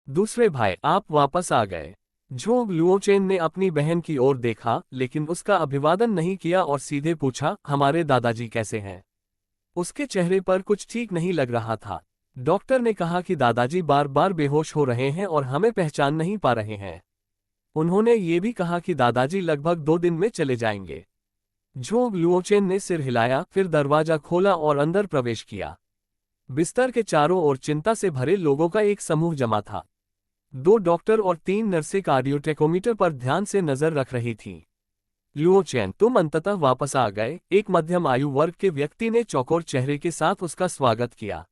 दूसरे भाई, आप वापस आ गए। झोंग लुओचेन ने अपनी बहन की ओर देखा, लेकिन उसका अभिवादन नहीं किया और सीधे पूछा, हमारे दादाजी कैसे हैं? उसके चेहरे पर कुछ ठीक नहीं लग रहा था। डॉक्टर ने कहा कि दादाजी बार बार बेहोश हो रहे हैं और हमें पहचान नहीं पा रहे हैं। उन्होंने ये भी कहा कि दादाजी लगभग 2 दिन में चले जाएंगे। झोंग लुओचेन ने सिर हिलाया, फिर दरवाजा खोला और अंदर प्रवेश किया। बिस्तर के चारों ओर चिंता से भरे लोगों का एक समूह जमा था। 2 डॉक्टर और 3 नर्सें कार्डियोटेकोमीटर पर ध्यान से नजर रख रही थीं। लुओचेन, तुम अंततः वापस आ गए, एक मध्यम आयु वर्ग के व्यक्ति ने चौकोर चेहरे के साथ उसका स्वागत किया।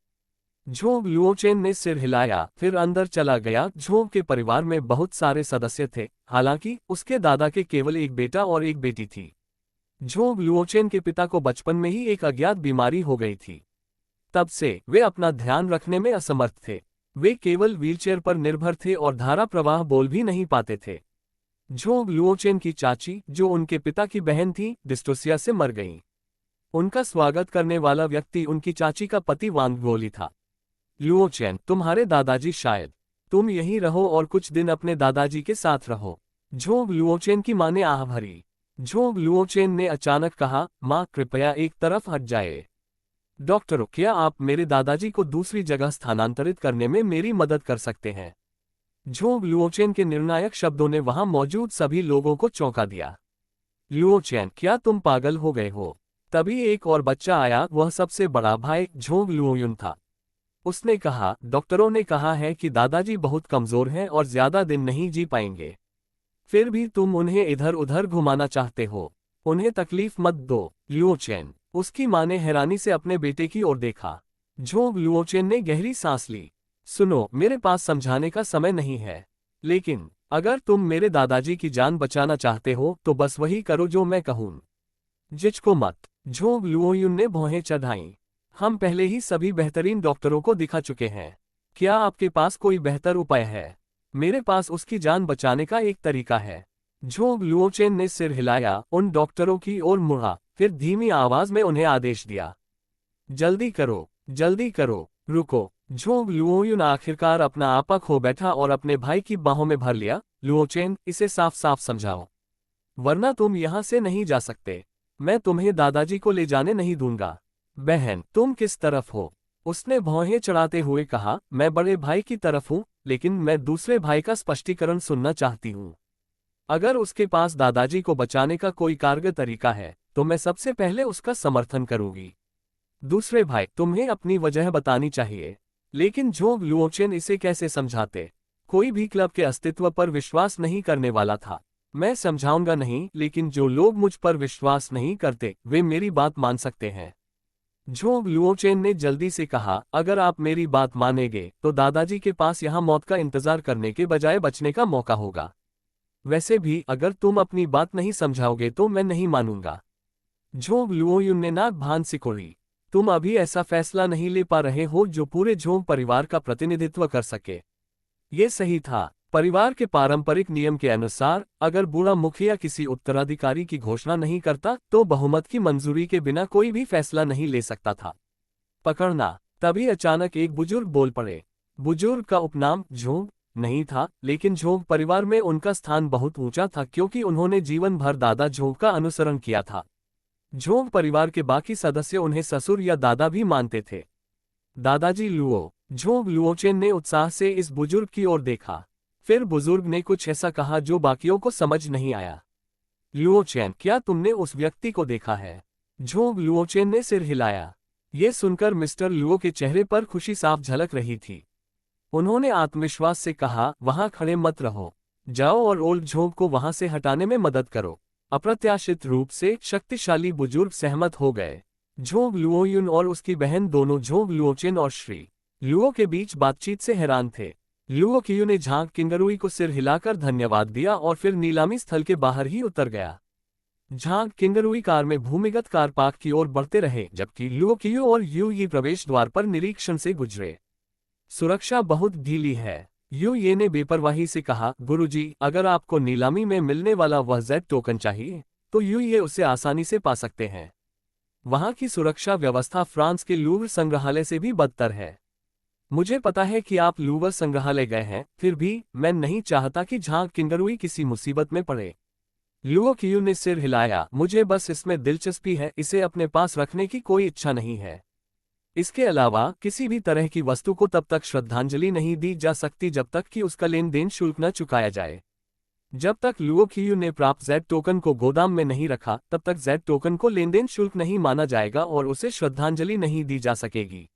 झोंग लुओचेन ने सिर हिलाया, फिर अंदर चला गया। झोंग के परिवार में बहुत सारे सदस्य थे, हालांकि उसके दादा के केवल एक बेटा और एक बेटी थी। झोंग लुओचेन के पिता को बचपन में ही एक अज्ञात बीमारी हो गई थी। तब से वे अपना ध्यान रखने में असमर्थ थे। वे केवल व्हीलचेयर पर निर्भर थे और धारा प्रवाह बोल भी नहीं पाते थे। झोंग लुओचेन की चाची, जो उनके पिता की बहन थी, डिस्टोसिया से मर गईं। उनका स्वागत करने वाला व्यक्ति उनकी चाची का पति वांग गोली था। लुओचेन, तुम्हारे दादाजी शायद। तुम यहीं रहो और कुछ दिन अपने दादाजी के साथ रहो। झोंग लुओचेन की मां ने आह भरी। झोंग लुओचेन ने अचानक कहा, मां कृपया एक तरफ हट जाए। डॉक्टर, क्या आप मेरे दादाजी को दूसरी जगह स्थानांतरित करने में मेरी मदद कर सकते हैं? झोंग लुओचेन के निर्णायक शब्दों ने वहां मौजूद सभी लोगों को चौंका दिया। लुओचेन, क्या तुम पागल हो गए हो? तभी एक और बच्चा आया, वह सबसे बड़ा भाई झोंग लुओयुन था। उसने कहा, डॉक्टरों ने कहा है कि दादाजी बहुत कमजोर हैं और ज्यादा दिन नहीं जी पाएंगे। फिर भी तुम उन्हें इधर उधर घुमाना चाहते हो। उन्हें तकलीफ मत दो। लुओचेन, उसकी मां ने हैरानी से अपने बेटे की ओर देखा। झोंग लुओचेन ने गहरी सांस ली। सुनो, मेरे पास समझाने का समय नहीं है, लेकिन अगर तुम मेरे दादाजी की जान बचाना चाहते हो तो बस वही करो जो मैं कहूं। जिचको मत। झोंग लुओयुन ने भौहें चढ़ाईं। हम पहले ही सभी बेहतरीन डॉक्टरों को दिखा चुके हैं। क्या आपके पास कोई बेहतर उपाय है? मेरे पास उसकी जान बचाने का एक तरीका है। झोंग लुओचेन ने सिर हिलाया, उन डॉक्टरों की ओर मुड़ा, फिर धीमी आवाज में उन्हें आदेश दिया, जल्दी करो, जल्दी करो, रुको। झोंग लुओयुन आखिरकार अपना आपा खो बैठा और अपने भाई की बाहों में भर लिया। लुओचेन, इसे साफ साफ समझाओ, वरना तुम यहां से नहीं जा सकते। मैं तुम्हें दादाजी को ले जाने नहीं दूंगा। बहन, तुम किस तरफ हो? उसने भौहें चढ़ाते हुए कहा, मैं बड़े भाई की तरफ हूं, लेकिन मैं दूसरे भाई का स्पष्टीकरण सुनना चाहती हूं। अगर उसके पास दादाजी को बचाने का कोई कारगर तरीका है, तो मैं सबसे पहले उसका समर्थन करूंगी। दूसरे भाई, तुम्हें अपनी वजह बतानी चाहिए। लेकिन झोंग लुओचेन इसे कैसे समझाते? कोई भी क्लब के अस्तित्व पर विश्वास नहीं करने वाला था। मैं समझाऊंगा नहीं, लेकिन जो लोग मुझ पर विश्वास नहीं करते, वे मेरी बात मान सकते हैं। झोंग लुओचेन ने जल्दी से कहा, अगर आप मेरी बात मानेंगे तो दादाजी के पास यहाँ मौत का इंतजार करने के बजाय बचने का मौका होगा। वैसे भी अगर तुम अपनी बात नहीं समझाओगे तो मैं नहीं मानूंगा। झोंग लुओयुन ने नाक भान सिकोड़ी। तुम अभी ऐसा फैसला नहीं ले पा रहे हो जो पूरे झोंग परिवार का प्रतिनिधित्व कर सके। ये सही था। परिवार के पारंपरिक नियम के अनुसार, अगर बूढ़ा मुखिया किसी उत्तराधिकारी की घोषणा नहीं करता तो बहुमत की मंजूरी के बिना कोई भी फैसला नहीं ले सकता था। पकड़ना। तभी अचानक एक बुजुर्ग बोल पड़े। बुजुर्ग का उपनाम झोंग नहीं था, लेकिन झोंग परिवार में उनका स्थान बहुत ऊंचा था क्योंकि उन्होंने जीवन भर दादा झोंग का अनुसरण किया था। झोंग परिवार के बाकी सदस्य उन्हें ससुर या दादा भी मानते थे। दादाजी लुओ। झोंग लुओचेन ने उत्साह से इस बुजुर्ग की ओर देखा। फिर बुजुर्ग ने कुछ ऐसा कहा जो बाकियों को समझ नहीं आया। लुओचेन, क्या तुमने उस व्यक्ति को देखा है? झोंग लुओचेन ने सिर हिलाया। ये सुनकर मिस्टर लुओ के चेहरे पर खुशी साफ झलक रही थी। उन्होंने आत्मविश्वास से कहा, वहां खड़े मत रहो, जाओ और ओल्ड झोंग को वहां से हटाने में मदद करो। अप्रत्याशित रूप से शक्तिशाली बुजुर्ग सहमत हो गए। झोंग लुओयुन और उसकी बहन दोनों झोंग लुओचेन और श्री लुओ के बीच बातचीत से हैरान थे। लुओ कियू ने झांग किंगरुई को सिर हिलाकर धन्यवाद दिया और फिर नीलामी स्थल के बाहर ही उतर गया। झांग किंगरुई कार में भूमिगत कार पार्क की ओर बढ़ते रहे, जबकि लुओ कियू और यू ये प्रवेश द्वार पर निरीक्षण से गुजरे। सुरक्षा बहुत ढीली है, यू ये ने बेपरवाही से कहा। गुरुजी, अगर आपको नीलामी में मिलने वाला वह जेड टोकन चाहिए तो यू ये उसे आसानी से पा सकते हैं। वहां की सुरक्षा व्यवस्था फ्रांस के लूव्र संग्रहालय से भी बदतर है। मुझे पता है कि आप लूवर संग्रहालय गए हैं, फिर भी मैं नहीं चाहता कि झांग किंगरुई किसी मुसीबत में पड़े। लुओ कियू ने सिर हिलाया, मुझे बस इसमें दिलचस्पी है, इसे अपने पास रखने की कोई इच्छा नहीं है। इसके अलावा किसी भी तरह की वस्तु को तब तक श्रद्धांजलि नहीं दी जा सकती जब तक कि उसका लेन देन शुल्क न चुकाया जाए। जब तक लुओ कियू ने प्राप्त जेड टोकन को गोदाम में नहीं रखा, तब तक जेड टोकन को लेन देन शुल्क नहीं माना जाएगा और उसे श्रद्धांजलि नहीं दी जा सकेगी।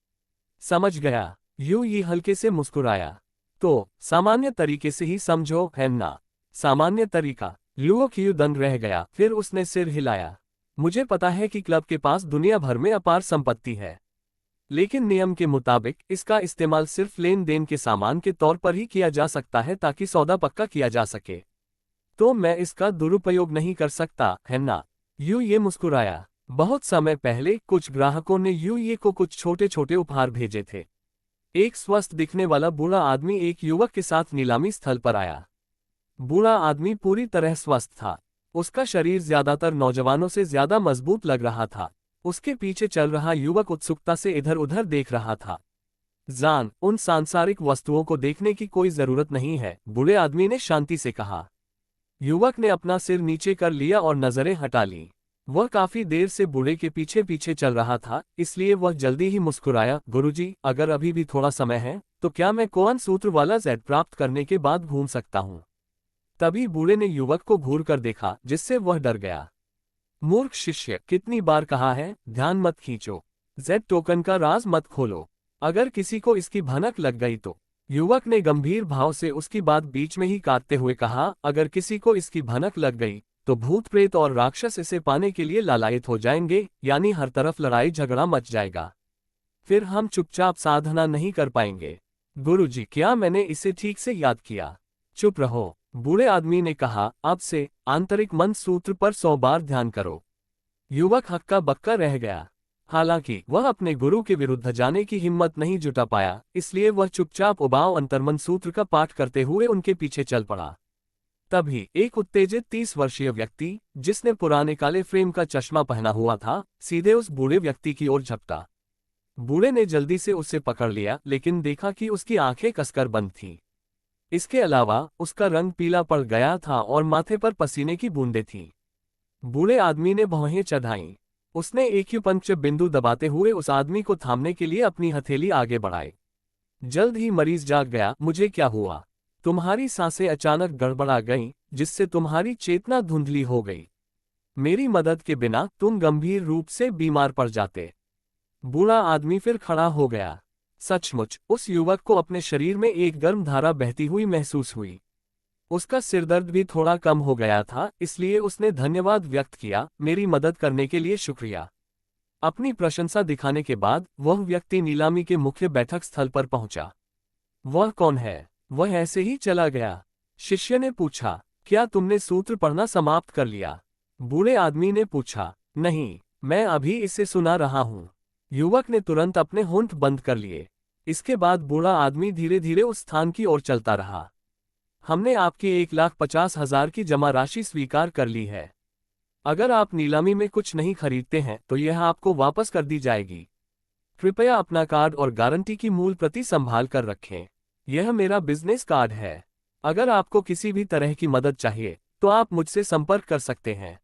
समझ गया। यू ये हल्के से मुस्कुराया। तो सामान्य तरीके से ही समझो, है ना? सामान्य तरीका। लुओ कियू दंग रह गया, फिर उसने सिर हिलाया। मुझे पता है कि क्लब के पास दुनिया भर में अपार संपत्ति है, लेकिन नियम के मुताबिक इसका इस्तेमाल सिर्फ लेन देन के सामान के तौर पर ही किया जा सकता है ताकि सौदा पक्का किया जा सके। तो मैं इसका दुरुपयोग नहीं कर सकता, है ना? यू ये मुस्कुराया। बहुत समय पहले कुछ ग्राहकों ने यू ये को कुछ छोटे छोटे उपहार भेजे थे। एक स्वस्थ दिखने वाला बूढ़ा आदमी एक युवक के साथ नीलामी स्थल पर आया। बूढ़ा आदमी पूरी तरह स्वस्थ था। उसका शरीर ज्यादातर नौजवानों से ज्यादा मजबूत लग रहा था। उसके पीछे चल रहा युवक उत्सुकता से इधर उधर देख रहा था। जान, उन सांसारिक वस्तुओं को देखने की कोई जरूरत नहीं है, बूढ़े आदमी ने शांति से कहा। युवक ने अपना सिर नीचे कर लिया और नजरें हटा लीं। वह काफी देर से बूढ़े के पीछे पीछे चल रहा था, इसलिए वह जल्दी ही मुस्कुराया। गुरुजी, अगर अभी भी थोड़ा समय है तो क्या मैं कोअन सूत्र वाला जेड प्राप्त करने के बाद घूम सकता हूँ? तभी बूढ़े ने युवक को घूर कर देखा, जिससे वह डर गया। मूर्ख शिष्य, कितनी बार कहा है, ध्यान मत खींचो, जेड टोकन का राज मत खोलो। अगर किसी को इसकी भनक लग गई तो? युवक ने गंभीर भाव से उसकी बात बीच में ही काटते हुए कहा, अगर किसी को इसकी भनक लग गई तो भूत प्रेत और राक्षस इसे पाने के लिए लालायित हो जाएंगे, यानी हर तरफ लड़ाई झगड़ा मच जाएगा। फिर हम चुपचाप साधना नहीं कर पाएंगे। गुरुजी, क्या मैंने इसे ठीक से याद किया? चुप रहो, बूढ़े आदमी ने कहा। अब से आंतरिक मन सूत्र पर 100 बार ध्यान करो। युवक हक्का बक्का रह गया। हालांकि वह अपने गुरु के विरुद्ध जाने की हिम्मत नहीं जुटा पाया, इसलिए वह चुपचाप उबाऊ अंतर्मन सूत्र का पाठ करते हुए उनके पीछे चल पड़ा। तभी एक उत्तेजित 30 वर्षीय व्यक्ति, जिसने पुराने काले फ्रेम का चश्मा पहना हुआ था, सीधे उस बूढ़े व्यक्ति की ओर झपटा। बूढ़े ने जल्दी से उसे पकड़ लिया, लेकिन देखा कि उसकी आंखें कसकर बंद थीं। इसके अलावा उसका रंग पीला पड़ गया था और माथे पर पसीने की बूंदें थीं। बूढ़े आदमी ने भौहें चढ़ाईं। उसने एक्यूपंक्चर बिंदु दबाते हुए उस आदमी को थामने के लिए अपनी हथेली आगे बढ़ाई। जल्द ही मरीज जाग गया। मुझे क्या हुआ? तुम्हारी सांसें अचानक गड़बड़ा गईं, जिससे तुम्हारी चेतना धुंधली हो गई। मेरी मदद के बिना तुम गंभीर रूप से बीमार पड़ जाते। बूढ़ा आदमी फिर खड़ा हो गया। सचमुच उस युवक को अपने शरीर में एक गर्म धारा बहती हुई महसूस हुई। उसका सिरदर्द भी थोड़ा कम हो गया था, इसलिए उसने धन्यवाद व्यक्त किया, मेरी मदद करने के लिए शुक्रिया। अपनी प्रशंसा दिखाने के बाद वह व्यक्ति नीलामी के मुख्य बैठक स्थल पर पहुंचा। वह कौन है? वह ऐसे ही चला गया। शिष्य ने पूछा, क्या तुमने सूत्र पढ़ना समाप्त कर लिया? बूढ़े आदमी ने पूछा, नहीं, मैं अभी इसे सुना रहा हूं। युवक ने तुरंत अपने होंठ बंद कर लिए। इसके बाद बूढ़ा आदमी धीरे धीरे उस स्थान की ओर चलता रहा। हमने आपकी 1,50,000 की जमा राशि स्वीकार कर ली है। अगर आप नीलामी में कुछ नहीं खरीदते हैं तो यह आपको वापस कर दी जाएगी। कृपया अपना कार्ड और गारंटी की मूल प्रति संभाल कर रखें। यह मेरा बिजनेस कार्ड है। अगर आपको किसी भी तरह की मदद चाहिए तो आप मुझसे संपर्क कर सकते हैं।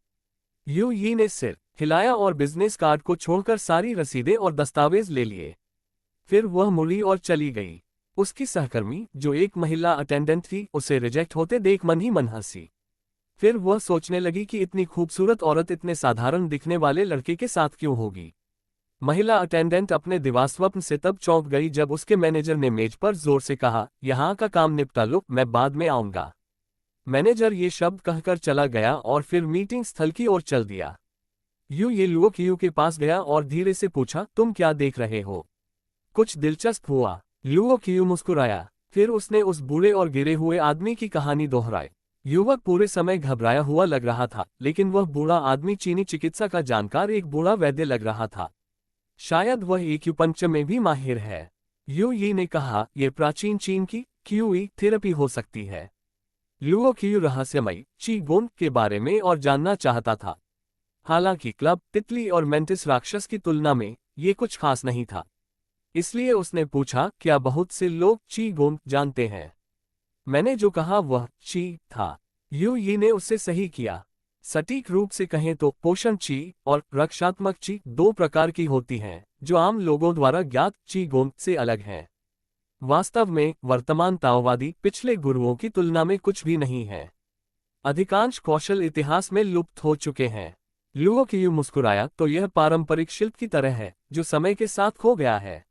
यू यी ने सिर हिलाया और बिजनेस कार्ड को छोड़कर सारी रसीदें और दस्तावेज ले लिए। फिर वह मुड़ी और चली गई। उसकी सहकर्मी, जो एक महिला अटेंडेंट थी, उसे रिजेक्ट होते देख मन ही मन हंसी। फिर वह सोचने लगी कि इतनी खूबसूरत औरत इतने साधारण दिखने वाले लड़के के साथ क्यों होगी। महिला अटेंडेंट अपने दिवास्वप्न से तब चौंक गई जब उसके मैनेजर ने मेज पर जोर से कहा, यहाँ का काम निपटा लो, मैं बाद में आऊंगा। मैनेजर ये शब्द कहकर चला गया और फिर मीटिंग स्थल की ओर चल दिया। यू ये लुओ कियू के पास गया और धीरे से पूछा, तुम क्या देख रहे हो? कुछ दिलचस्प हुआ? लुओ कियू मुस्कुराया। फिर उसने उस बूढ़े और गिरे हुए आदमी की कहानी दोहराई। युवक पूरे समय घबराया हुआ लग रहा था, लेकिन वह बूढ़ा आदमी चीनी चिकित्सा का जानकार एक बूढ़ा वैद्य लग रहा था। शायद वह एक्यूपंक्चर में भी माहिर है। यू यी ने कहा, यह प्राचीन चीन की क्यूई थेरेपी हो सकती है। लुओ कियू रहस्यमयी चीगोन के बारे में और जानना चाहता था। हालांकि क्लब, तितली और मेंटिस राक्षस की तुलना में ये कुछ खास नहीं था। इसलिए उसने पूछा, क्या बहुत से लोग ची गोंग जानते हैं? मैंने जो कहा वह ची था। यू यी ने उससे सही किया। सटीक रूप से कहें तो पोषण ची और रक्षात्मक ची दो प्रकार की होती हैं, जो आम लोगों द्वारा ज्ञात ची गोंग से अलग हैं। वास्तव में वर्तमान ताओवादी पिछले गुरुओं की तुलना में कुछ भी नहीं है। अधिकांश कौशल इतिहास में लुप्त हो चुके हैं। लुओ कियू मुस्कुराया, तो यह पारंपरिक शिल्प की तरह है जो समय के साथ खो गया है।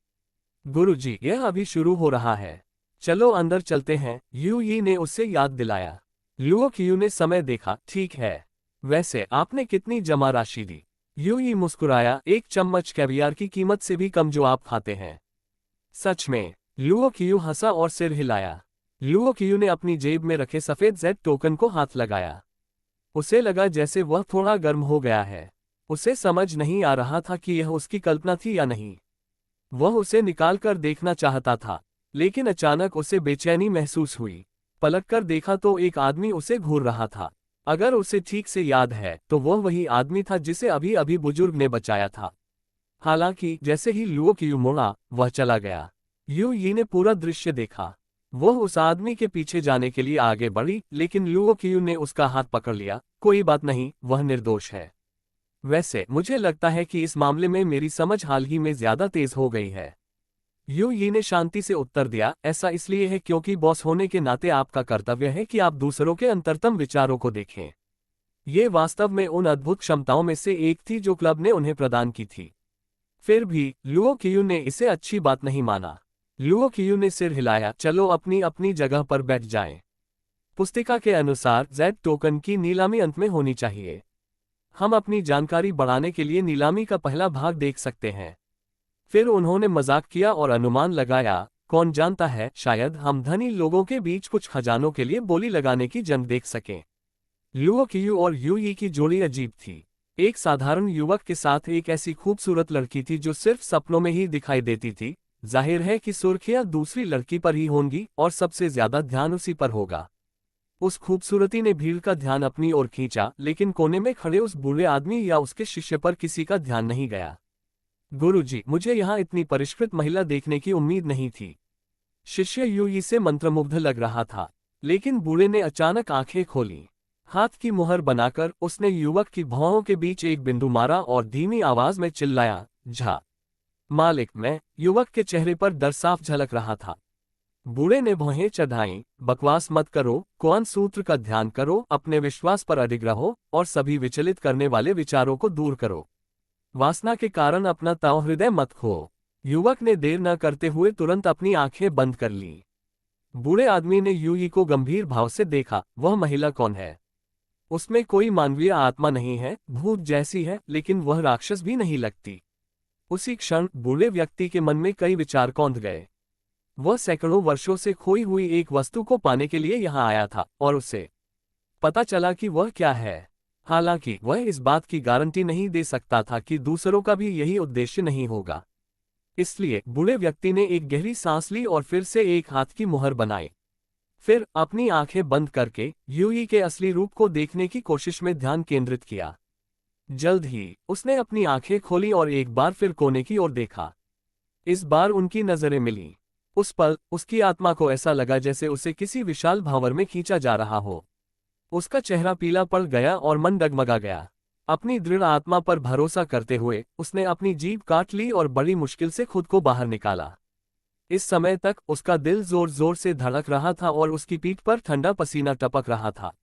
गुरुजी, यह अभी शुरू हो रहा है। चलो अंदर चलते हैं, यू यी ने उससे याद दिलाया। लुओ कियू ने समय देखा। ठीक है, वैसे आपने कितनी जमा राशि दी? यू यी मुस्कुराया, 1 चम्मच कैवियार की कीमत से भी कम जो आप खाते हैं। सच में? लुओ कियू हंसा और सिर हिलाया। लुओ कियू ने अपनी जेब में रखे सफेद जेड टोकन को हाथ लगाया। उसे लगा जैसे वह थोड़ा गर्म हो गया है। उसे समझ नहीं आ रहा था कि यह उसकी कल्पना थी या नहीं। वह उसे निकालकर देखना चाहता था, लेकिन अचानक उसे बेचैनी महसूस हुई। पलटकर देखा तो एक आदमी उसे घूर रहा था। अगर उसे ठीक से याद है तो वह वही आदमी था जिसे अभी अभी बुजुर्ग ने बचाया था। हालांकि जैसे ही लुओ कियू मुड़ा, वह चला गया। यू यी ने पूरा दृश्य देखा। वह उस आदमी के पीछे जाने के लिए आगे बढ़ी, लेकिन लुओ कियू ने उसका हाथ पकड़ लिया। कोई बात नहीं, वह निर्दोष है। वैसे मुझे लगता है कि इस मामले में मेरी समझ हाल ही में ज्यादा तेज हो गई है। यू यी ने शांति से उत्तर दिया, ऐसा इसलिए है क्योंकि बॉस होने के नाते आपका कर्तव्य है कि आप दूसरों के अंतरतम विचारों को देखें। ये वास्तव में उन अद्भुत क्षमताओं में से एक थी जो क्लब ने उन्हें प्रदान की थी। फिर भी लुओ कियू ने इसे अच्छी बात नहीं माना। लुओ कियू ने सिर हिलाया, चलो अपनी अपनी जगह पर बैठ जाएं। पुस्तिका के अनुसार जेड टोकन की नीलामी अंत में होनी चाहिए। हम अपनी जानकारी बढ़ाने के लिए नीलामी का पहला भाग देख सकते हैं। फिर उन्होंने मजाक किया और अनुमान लगाया, कौन जानता है, शायद हम धनी लोगों के बीच कुछ खजानों के लिए बोली लगाने की जंग देख सकें। लुओ कियू और यू यी की जोड़ी अजीब थी। एक साधारण युवक के साथ एक ऐसी खूबसूरत लड़की थी जो सिर्फ सपनों में ही दिखाई देती थी। जाहिर है कि सुर्खियां दूसरी लड़की पर ही होंगी और सबसे ज्यादा ध्यान उसी पर होगा। उस खूबसूरती ने भीड़ का ध्यान अपनी ओर खींचा, लेकिन कोने में खड़े उस बूढ़े आदमी या उसके शिष्य पर किसी का ध्यान नहीं गया। गुरुजी, मुझे यहाँ इतनी परिष्कृत महिला देखने की उम्मीद नहीं थी। शिष्य यू यी से मंत्रमुग्ध लग रहा था, लेकिन बूढ़े ने अचानक आंखें खोली। हाथ की मुहर बनाकर उसने युवक की भौहों के बीच एक बिंदु मारा और धीमी आवाज में चिल्लाया, झा मालिक मैं। युवक के चेहरे पर डर साफ झलक रहा था। बूढ़े ने भौहें चढ़ाईं, बकवास मत करो, कौन सूत्र का ध्यान करो, अपने विश्वास पर अडिग रहो और सभी विचलित करने वाले विचारों को दूर करो। वासना के कारण अपना ताव हृदय मत खो। युवक ने देर न करते हुए तुरंत अपनी आंखें बंद कर लीं। बूढ़े आदमी ने यू यी को गंभीर भाव से देखा। वह महिला कौन है? उसमें कोई मानवीय आत्मा नहीं है, भूत जैसी है, लेकिन वह राक्षस भी नहीं लगती। उसी क्षण बूढ़े व्यक्ति के मन में कई विचार कौंध गए। वह सैकड़ों वर्षों से खोई हुई एक वस्तु को पाने के लिए यहाँ आया था, और उसे पता चला कि वह क्या है। हालांकि वह इस बात की गारंटी नहीं दे सकता था कि दूसरों का भी यही उद्देश्य नहीं होगा। इसलिए बूढ़े व्यक्ति ने एक गहरी सांस ली और फिर से एक हाथ की मुहर बनाई। फिर अपनी आंखें बंद करके यू यी के असली रूप को देखने की कोशिश में ध्यान केंद्रित किया। जल्द ही उसने अपनी आंखें खोली और एक बार फिर कोने की ओर देखा। इस बार उनकी नजरें मिलीं। उस पल उसकी आत्मा को ऐसा लगा जैसे उसे किसी विशाल भांवर में खींचा जा रहा हो। उसका चेहरा पीला पड़ गया और मन डगमगा गया। अपनी दृढ़ आत्मा पर भरोसा करते हुए उसने अपनी जीभ काट ली और बड़ी मुश्किल से खुद को बाहर निकाला। इस समय तक उसका दिल जोर जोर से धड़क रहा था और उसकी पीठ पर ठंडा पसीना टपक रहा था।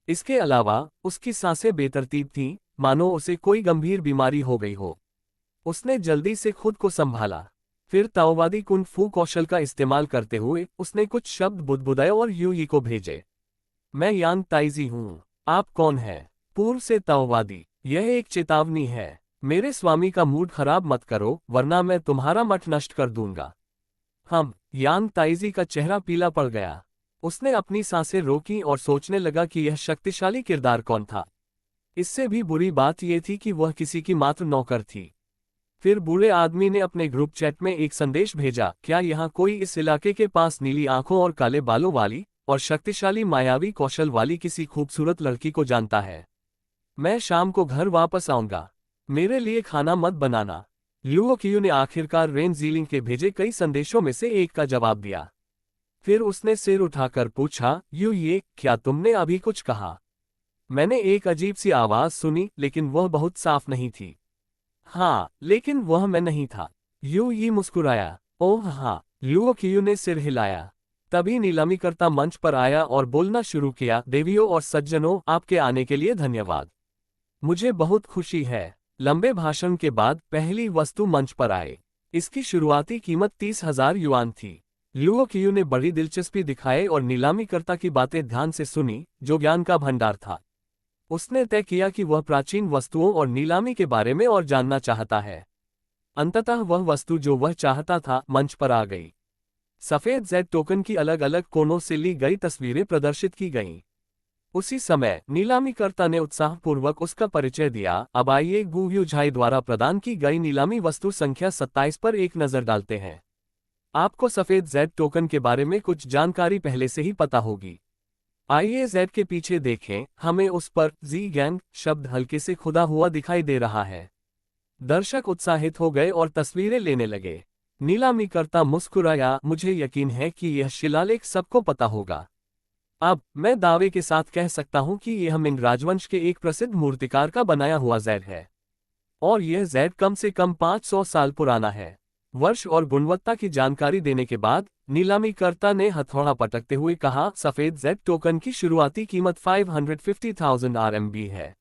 इसके अलावा उसकी सांसें बेतरतीब थीं, मानो उसे कोई गंभीर बीमारी हो गई हो। उसने जल्दी से खुद को संभाला। फिर ताओवादी कुंग फू कौशल का इस्तेमाल करते हुए उसने कुछ शब्द बुदबुदाए और यू यी को भेजे। मैं यांग ताइजी हूँ। आप कौन हैं? पूर्व से ताओवादी। यह एक चेतावनी है। मेरे स्वामी का मूड खराब मत करो, वरना मैं तुम्हारा मठ नष्ट कर दूंगा। यांग ताइजी का चेहरा पीला पड़ गया। उसने अपनी सांसें रोकी और सोचने लगा कि यह शक्तिशाली किरदार कौन था। इससे भी बुरी बात यह थी कि वह किसी की मात्र नौकर थी। फिर बूढ़े आदमी ने अपने ग्रुप चैट में एक संदेश भेजा, क्या यहाँ कोई इस इलाके के पास नीली आंखों और काले बालों वाली और शक्तिशाली मायावी कौशल वाली किसी खूबसूरत लड़की को जानता है? मैं शाम को घर वापस आऊंगा। मेरे लिए खाना मत बनाना। लुओ कियू ने आखिरकार रेन जीलिंग के भेजे कई संदेशों में से एक का जवाब दिया। फिर उसने सिर उठाकर पूछा, ये क्या तुमने अभी कुछ कहा? मैंने एक अजीब सी आवाज सुनी, लेकिन वह बहुत साफ नहीं थी। हाँ, लेकिन वह मैं नहीं था। ये मुस्कुराया। ओह हाँ, लुओ कियू ने सिर हिलाया। तभी नीलामीकर्ता मंच पर आया और बोलना शुरू किया, देवियों और सज्जनों, आपके आने के लिए धन्यवाद। मुझे बहुत खुशी है। लंबे भाषण के बाद पहली वस्तु मंच पर आए। इसकी शुरुआती कीमत 30,000 युआन थी। लुओ कियू ने बड़ी दिलचस्पी दिखाए और नीलामीकर्ता की बातें ध्यान से सुनी, जो ज्ञान का भंडार था। उसने तय किया कि वह प्राचीन वस्तुओं और नीलामी के बारे में और जानना चाहता है। अंततः वह वस्तु जो वह चाहता था मंच पर आ गई। सफेद जेड टोकन की अलग अलग कोनों से ली गई तस्वीरें प्रदर्शित की गईं। उसी समय नीलामीकर्ता ने उत्साहपूर्वक उसका परिचय दिया। अब आइए गु युझाई द्वारा प्रदान की गई नीलामी वस्तु संख्या 27 पर एक नजर डालते हैं। आपको सफेद जेड टोकन के बारे में कुछ जानकारी पहले से ही पता होगी। आइए जेड के पीछे देखें, हमें उस पर जी गैंग शब्द हल्के से खुदा हुआ दिखाई दे रहा है। दर्शक उत्साहित हो गए और तस्वीरें लेने लगे। नीलामीकर्ता मुस्कुराया, मुझे यकीन है कि यह शिलालेख सबको पता होगा। अब मैं दावे के साथ कह सकता हूं कि यह मिंग राजवंश के एक प्रसिद्ध मूर्तिकार का बनाया हुआ जेड है। और यह जेड कम से कम 500 साल पुराना है। वर्ष और गुणवत्ता की जानकारी देने के बाद नीलामीकर्ता ने हथौड़ा पटकते हुए कहा, सफेद जेड टोकन की शुरुआती कीमत 550,000 RMB है।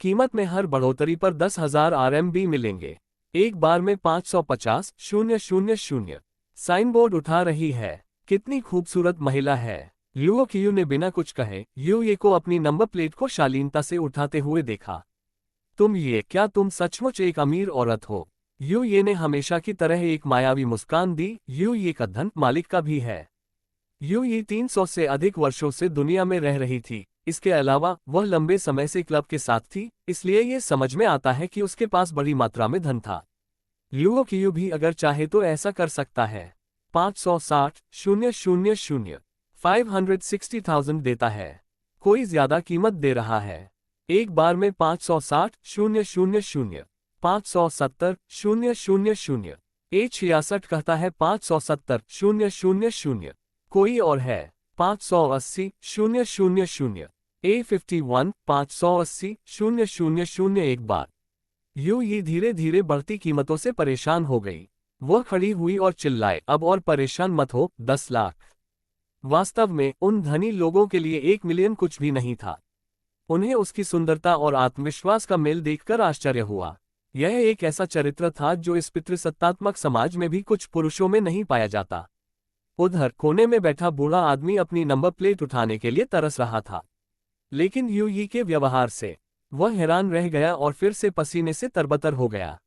कीमत में हर बढ़ोतरी पर 10,000 RMB मिलेंगे। एक बार में 550,000। साइन बोर्ड उठा रही है। कितनी खूबसूरत महिला है। लुओ कियू ने बिना कुछ कहे ये को अपनी नंबर प्लेट को शालीनता से उठाते हुए देखा। क्या तुम सचमुच एक अमीर औरत हो? ये ने हमेशा की तरह एक मायावी मुस्कान दी। ये का धन मालिक का भी है। ये 300 से अधिक वर्षों से दुनिया में रह रही थी। इसके अलावा वह लंबे समय से क्लब के साथ थी, इसलिए ये समझ में आता है कि उसके पास बड़ी मात्रा में धन था। लुओ कियू भी अगर चाहे तो ऐसा कर सकता है। 560,000 560,000 देता है। कोई ज्यादा कीमत दे रहा है। एक बार में 560,000 570,000 A66 कहता है 570,000। कोई और है 580,000 A51 580,000 एक बार। ये धीरे धीरे बढ़ती कीमतों से परेशान हो गई। वह खड़ी हुई और चिल्लाए, अब और परेशान मत हो, 10 लाख। वास्तव में उन धनी लोगों के लिए 1 मिलियन कुछ भी नहीं था। उन्हें उसकी सुंदरता और आत्मविश्वास का मेल देखकर आश्चर्य हुआ। यह एक ऐसा चरित्र था जो इस पितृसत्तात्मक समाज में भी कुछ पुरुषों में नहीं पाया जाता। उधर कोने में बैठा बूढ़ा आदमी अपनी नंबर प्लेट उठाने के लिए तरस रहा था, लेकिन यूई के व्यवहार से वह हैरान रह गया और फिर से पसीने से तरबतर हो गया।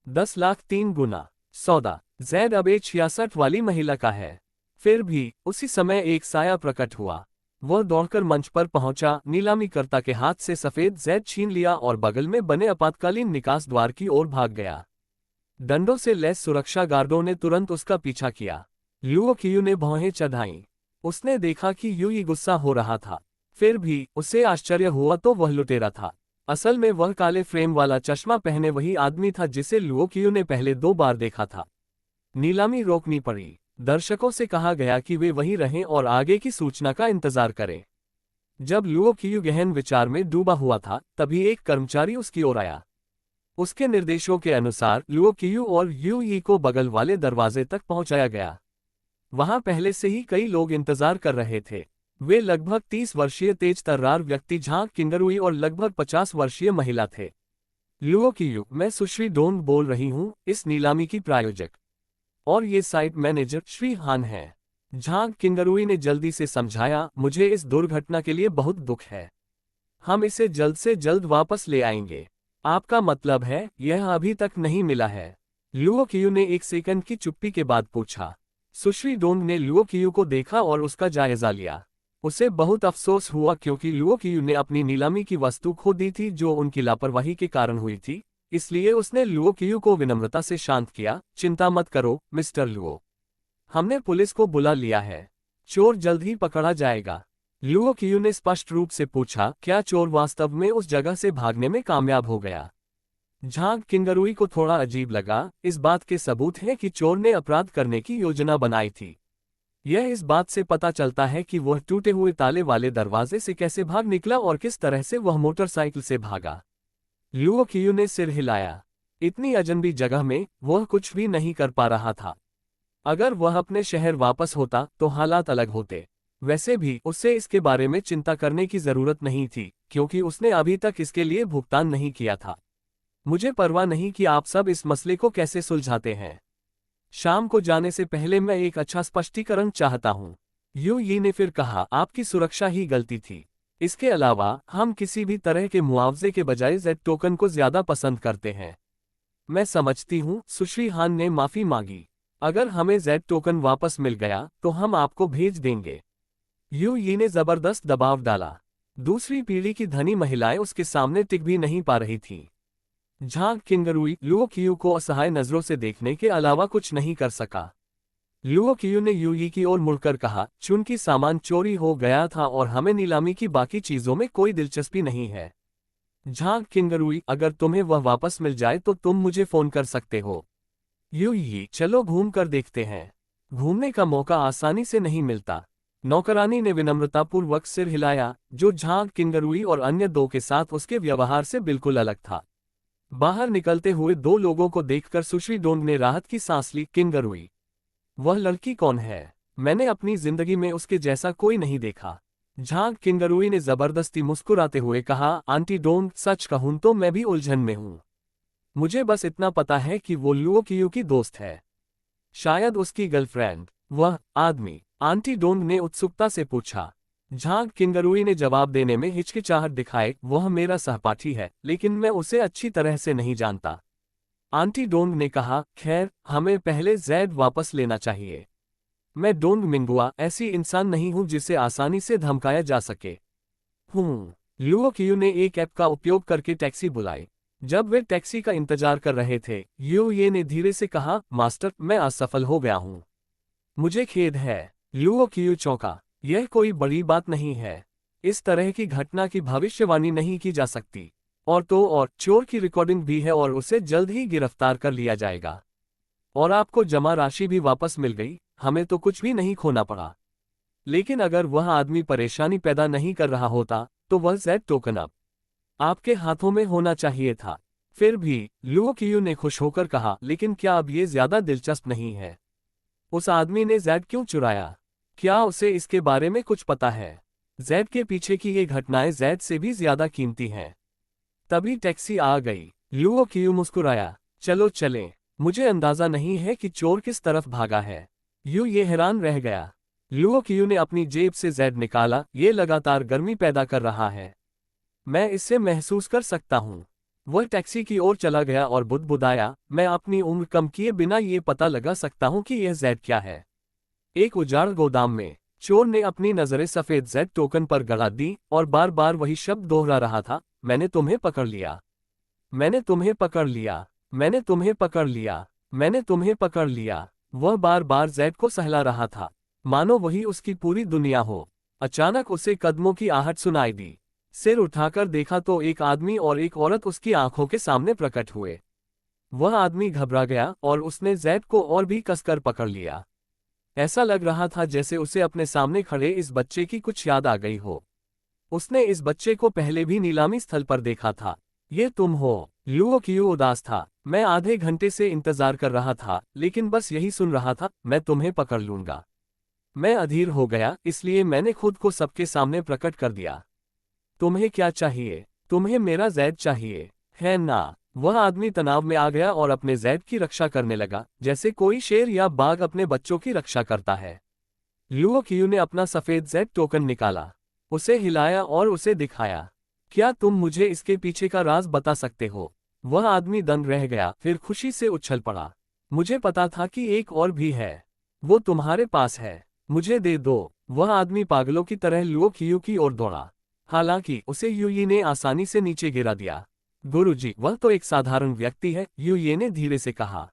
10 लाख 3 गुना सौदा। जेड अब A66 वाली महिला का है। फिर भी उसी समय एक साया प्रकट हुआ। वह दौड़कर मंच पर पहुंचा, नीलामीकर्ता के हाथ से सफेद जेड छीन लिया और बगल में बने आपातकालीन निकास द्वार की ओर भाग गया। डंडों से लैस सुरक्षा गार्डों ने तुरंत उसका पीछा किया। लुओ कियू ने भौहें चढ़ाईं। उसने देखा कि यूई गुस्सा हो रहा था। फिर भी उसे आश्चर्य हुआ तो वह लुटेरा था। असल में वह काले फ्रेम वाला चश्मा पहने वही आदमी था जिसे लुओ कियू ने पहले 2 बार देखा था। नीलामी रोकनी पड़ी। दर्शकों से कहा गया कि वे वहीं रहें और आगे की सूचना का इंतजार करें। जब लुओ कियू गहन विचार में डूबा हुआ था, तभी एक कर्मचारी उसकी ओर आया। उसके निर्देशों के अनुसार लुओ कियू और यूई को बगल वाले दरवाजे तक पहुंचाया गया। वहां पहले से ही कई लोग इंतजार कर रहे थे। वे लगभग 30 वर्षीय तेज तर्रार व्यक्ति झांग किंगरुई और लगभग 50 वर्षीय महिला थे। लुओ कियू, मैं सुश्री डोंग बोल रही हूं, इस नीलामी की प्रायोजक। और ये साइट मैनेजर श्री हान है। झांग किंगरुई ने जल्दी से समझाया, मुझे इस दुर्घटना के लिए बहुत दुख है। हम इसे जल्द से जल्द वापस ले आएंगे। आपका मतलब है यह अभी तक नहीं मिला है? लुओ कियू ने एक सेकंड की चुप्पी के बाद पूछा। सुश्री डोंग ने लुओ कियू को देखा और उसका जायजा लिया। उसे बहुत अफसोस हुआ क्योंकि लुओ कियू ने अपनी नीलामी की वस्तु खो दी थी जो उनकी लापरवाही के कारण हुई थी। इसलिए उसने लुओ कियू को विनम्रता से शांत किया, चिंता मत करो मिस्टर लुओ, हमने पुलिस को बुला लिया है। चोर जल्द ही पकड़ा जाएगा। लुओ कियू ने स्पष्ट रूप से पूछा, क्या चोर वास्तव में उस जगह से भागने में कामयाब हो गया? झांग किंगरुई को थोड़ा अजीब लगा, इस बात के सबूत हैं कि चोर ने अपराध करने की योजना बनाई थी। यह इस बात से पता चलता है कि वह टूटे हुए ताले वाले दरवाजे से कैसे भाग निकला और किस तरह से वह मोटरसाइकिल से भागा। लुओ कियू ने सिर हिलाया। इतनी अजनबी जगह में वह कुछ भी नहीं कर पा रहा था। अगर वह अपने शहर वापस होता तो हालात अलग होते। वैसे भी उससे इसके बारे में चिंता करने की जरूरत नहीं थी, क्योंकि उसने अभी तक इसके लिए भुगतान नहीं किया था। मुझे परवाह नहीं कि आप सब इस मसले को कैसे सुलझाते हैं। शाम को जाने से पहले मैं एक अच्छा स्पष्टीकरण चाहता हूं। यू यी ने फिर कहा, आपकी सुरक्षा ही गलती थी। इसके अलावा हम किसी भी तरह के मुआवजे के बजाय जेड टोकन को ज्यादा पसंद करते हैं। मैं समझती हूं, सुश्री हान ने माफी मांगी। अगर हमें जेड टोकन वापस मिल गया तो हम आपको भेज देंगे। यू यी ने जबरदस्त दबाव डाला। दूसरी पीढ़ी की धनी महिलाएं उसके सामने टिक भी नहीं पा रही थीं। झांग किंगरुई लुओ कियू को असहाय नजरों से देखने के अलावा कुछ नहीं कर सका। लुओ कियू ने यू यी की ओर मुड़कर कहा, चूंकि सामान चोरी हो गया था और हमें नीलामी की बाकी चीजों में कोई दिलचस्पी नहीं है। झांग किंगरुई, अगर तुम्हें वह वापस मिल जाए तो तुम मुझे फोन कर सकते हो। यू यी, चलो घूम कर देखते हैं। घूमने का मौका आसानी से नहीं मिलता। नौकरानी ने विनम्रतापूर्वक सिर हिलाया, जो झांग किंगरुई और अन्य दो के साथ उसके व्यवहार से बिल्कुल अलग था। बाहर निकलते हुए दो लोगों को देखकर सुश्री डोंग ने राहत की सांस ली। किंगरुई, वह लड़की कौन है? मैंने अपनी जिंदगी में उसके जैसा कोई नहीं देखा। झांग किंगरुई ने जबरदस्ती मुस्कुराते हुए कहा, आंटी डोंग, सच कहूं तो मैं भी उलझन में हूं। मुझे बस इतना पता है कि वो लुओ कियू की दोस्त है, शायद उसकी गर्लफ्रेंड। वह आदमी? आंटी डोंग ने उत्सुकता से पूछा। झांग किंगरुई ने जवाब देने में हिचकिचाहट दिखाए, वह मेरा सहपाठी है, लेकिन मैं उसे अच्छी तरह से नहीं जानता। आंटी डोंग ने कहा, खैर, हमें पहले जैद वापस लेना चाहिए। मैं डोंग मिंगुआ ऐसी इंसान नहीं हूं जिसे आसानी से धमकाया जा सके। लुओ कियू ने एक ऐप का उपयोग करके टैक्सी बुलाई। जब वे टैक्सी का इंतजार कर रहे थे, यू ये ने धीरे से कहा, मास्टर, मैं असफल हो गया हूं। मुझे खेद है। लुओ कियू चौंका। यह कोई बड़ी बात नहीं है। इस तरह की घटना की भविष्यवाणी नहीं की जा सकती। और तो और चोर की रिकॉर्डिंग भी है और उसे जल्द ही गिरफ्तार कर लिया जाएगा। और आपको जमा राशि भी वापस मिल गई, हमें तो कुछ भी नहीं खोना पड़ा। लेकिन अगर वह आदमी परेशानी पैदा नहीं कर रहा होता तो वह जेड टोकन अब आपके हाथों में होना चाहिए था। फिर भी, लुओ कियू ने खुश होकर कहा, लेकिन क्या अब ये ज्यादा दिलचस्प नहीं है? उस आदमी ने जेड क्यों चुराया? क्या उसे इसके बारे में कुछ पता है? जेड के पीछे की ये घटनाएं जेड से भी ज्यादा कीमती हैं। तभी टैक्सी आ गई। लुओ कियू मुस्कुराया, चलो चलें। मुझे अंदाजा नहीं है कि चोर किस तरफ भागा है। यू ये हैरान रह गया। लुओ कियू ने अपनी जेब से जेड निकाला, ये लगातार गर्मी पैदा कर रहा है। मैं इससे महसूस कर सकता हूँ। वह टैक्सी की ओर चला गया और बुदबुदाया, मैं अपनी उम्र कम किए बिना ये पता लगा सकता हूँ कि यह जेड क्या है। एक उजाड़ गोदाम में चोर ने अपनी नजरें सफेद जेड टोकन पर गड़ा दी और बार बार वही शब्द दोहरा रहा था, मैंने तुम्हें पकड़ लिया, मैंने तुम्हें पकड़ लिया, मैंने तुम्हें पकड़ लिया, मैंने तुम्हें पकड़ लिया। वह बार बार जेड को सहला रहा था, मानो वही उसकी पूरी दुनिया हो। अचानक उसे कदमों की आहट सुनाई दी। सिर उठाकर देखा तो एक आदमी और एक औरत उसकी आंखों के सामने प्रकट हुए। वह आदमी घबरा गया और उसने जेड को और भी कसकर पकड़ लिया। ऐसा लग रहा था जैसे उसे अपने सामने खड़े इस बच्चे की कुछ याद आ गई हो। उसने इस बच्चे को पहले भी नीलामी स्थल पर देखा था। ये तुम हो? लुओ कियू उदास था। मैं आधे घंटे से इंतजार कर रहा था, लेकिन बस यही सुन रहा था, मैं तुम्हें पकड़ लूंगा। मैं अधीर हो गया, इसलिए मैंने खुद को सबके सामने प्रकट कर दिया। तुम्हें क्या चाहिए? तुम्हें मेरा जैद चाहिए, है ना? वह आदमी तनाव में आ गया और अपने जैद की रक्षा करने लगा, जैसे कोई शेर या बाघ अपने बच्चों की रक्षा करता है। लुओ कियू ने अपना सफेद जैद टोकन निकाला, उसे हिलाया और उसे दिखाया। क्या तुम मुझे इसके पीछे का राज बता सकते हो? वह आदमी दंग रह गया, फिर खुशी से उछल पड़ा। मुझे पता था कि एक और भी है। वो तुम्हारे पास है, मुझे दे दो। वह आदमी पागलों की तरह लुओ कियू की ओर दौड़ा। हालांकि उसे यूयी ने आसानी से नीचे गिरा दिया। गुरुजी, वह तो एक साधारण व्यक्ति है, यूयी ने धीरे से कहा।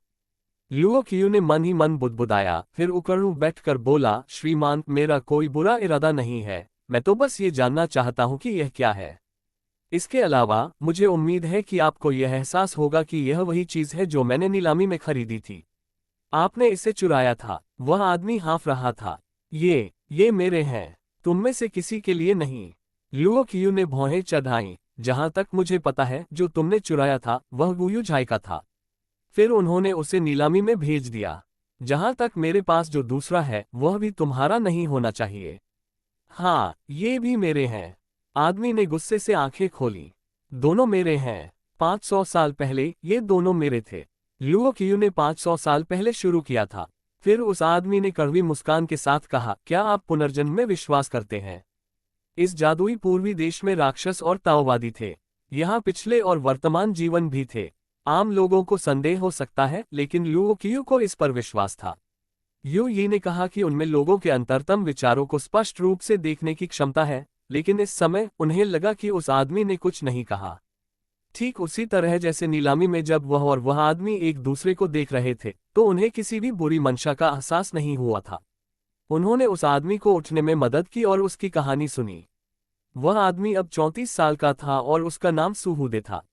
लुओ कियू ने मन ही मन बुदबुदाया, फिर उकड़ू बैठकर बोला, श्रीमान, मेरा कोई बुरा इरादा नहीं है, मैं तो बस ये जानना चाहता हूं कि यह क्या है। इसके अलावा मुझे उम्मीद है कि आपको यह एहसास होगा कि यह वही चीज है जो मैंने नीलामी में खरीदी थी। आपने इसे चुराया था। वह आदमी हाँफ रहा था। ये मेरे हैं, तुम में से किसी के लिए नहीं। लुओ कियू ने भौहें चढ़ाईं। जहां तक मुझे पता है, जो तुमने चुराया था वह गुयू झाई का था। फिर उन्होंने उसे नीलामी में भेज दिया। जहां तक मेरे पास जो दूसरा है वह भी तुम्हारा नहीं होना चाहिए। हाँ, ये भी मेरे हैं। आदमी ने गुस्से से आंखें खोली। दोनों मेरे हैं। 500 साल पहले ये दोनों मेरे थे। लुओ कियू ने 500 साल पहले शुरू किया था। फिर उस आदमी ने कड़वी मुस्कान के साथ कहा, क्या आप पुनर्जन्म में विश्वास करते हैं? इस जादुई पूर्वी देश में राक्षस और ताओवादी थे। यहाँ पिछले और वर्तमान जीवन भी थे। आम लोगों को संदेह हो सकता है, लेकिन लुओ कियू को इस पर विश्वास था। यू यी ने कहा कि उनमें लोगों के अंतरतम विचारों को स्पष्ट रूप से देखने की क्षमता है, लेकिन इस समय उन्हें लगा कि उस आदमी ने कुछ नहीं कहा। ठीक उसी तरह जैसे नीलामी में जब वह और वह आदमी एक दूसरे को देख रहे थे, तो उन्हें किसी भी बुरी मंशा का एहसास नहीं हुआ था। उन्होंने उस आदमी को उठने में मदद की और उसकी कहानी सुनी। वह आदमी अब 34 साल का था और उसका नाम सुहुदे था।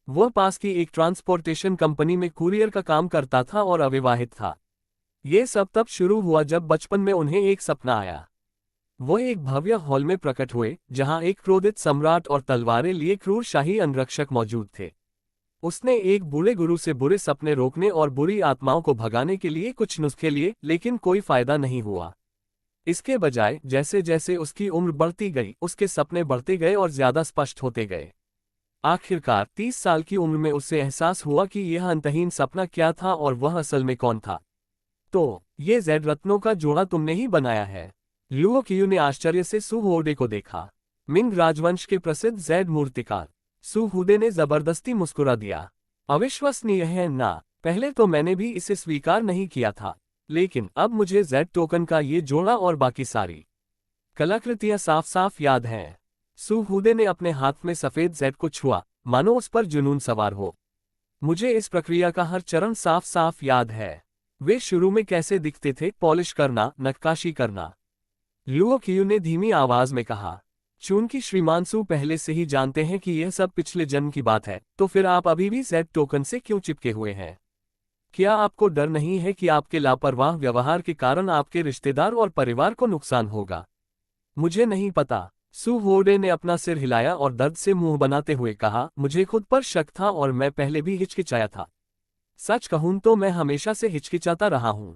वह पास की एक ट्रांसपोर्टेशन कंपनी में कुरियर का काम करता था और अविवाहित था। ये सब तब शुरू हुआ जब बचपन में उन्हें एक सपना आया। वो एक भव्य हॉल में प्रकट हुए, जहां एक क्रोधित सम्राट और तलवारें लिए क्रूर शाही अंगरक्षक मौजूद थे। उसने एक बूढ़े गुरु से बुरे सपने रोकने और बुरी आत्माओं को भगाने के लिए कुछ नुस्खे लिए, लेकिन कोई फायदा नहीं हुआ। इसके बजाय जैसे जैसे उसकी उम्र बढ़ती गई, उसके सपने बढ़ते गए और ज्यादा स्पष्ट होते गए। आखिरकार 30 साल की उम्र में उसे एहसास हुआ कि यह अंतहीन सपना क्या था और वह असल में कौन था। तो ये जेड रत्नों का जोड़ा तुमने ही बनाया है? लुओ कियू ने आश्चर्य से सुहुदे को देखा। मिंग राजवंश के प्रसिद्ध जेड मूर्तिकार। सुहुदे ने जबरदस्ती मुस्कुरा दिया। अविश्वसनीय है ना? पहले तो मैंने भी इसे स्वीकार नहीं किया था, लेकिन अब मुझे जेड टोकन का ये जोड़ा और बाकी सारी कलाकृतियां साफ साफ याद हैं। सुहुदे ने अपने हाथ में सफेद जेड को छुआ, मानो उस पर जुनून सवार हो। मुझे इस प्रक्रिया का हर चरण साफ साफ याद है। वे शुरू में कैसे दिखते थे, पॉलिश करना, नक्काशी करना। लुओ कियू ने धीमी आवाज में कहा। चूंकि श्रीमान सू पहले से ही जानते हैं कि यह सब पिछले जन्म की बात है, तो फिर आप अभी भी जेड टोकन से क्यों चिपके हुए हैं? क्या आपको डर नहीं है कि आपके लापरवाह व्यवहार के कारण आपके रिश्तेदार और परिवार को नुकसान होगा? मुझे नहीं पता। सुहुदे ने अपना सिर हिलाया और दर्द से मुंह बनाते हुए कहा, मुझे खुद पर शक था और मैं पहले भी हिचकिचाया था। सच कहूं तो मैं हमेशा से हिचकिचाता रहा हूं।